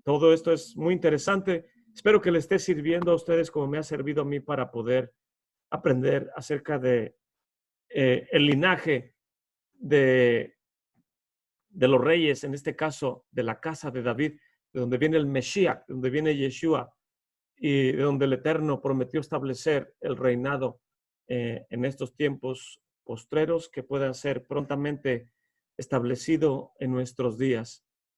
todo esto es muy interesante. Espero que le esté sirviendo a ustedes como me ha servido a mí para poder aprender acerca de el linaje de los reyes, en este caso de la casa de David, de donde viene el Mesías, de donde viene Yeshua y de donde el Eterno prometió establecer el reinado en estos tiempos postreros que puedan ser prontamente establecido en nuestros días.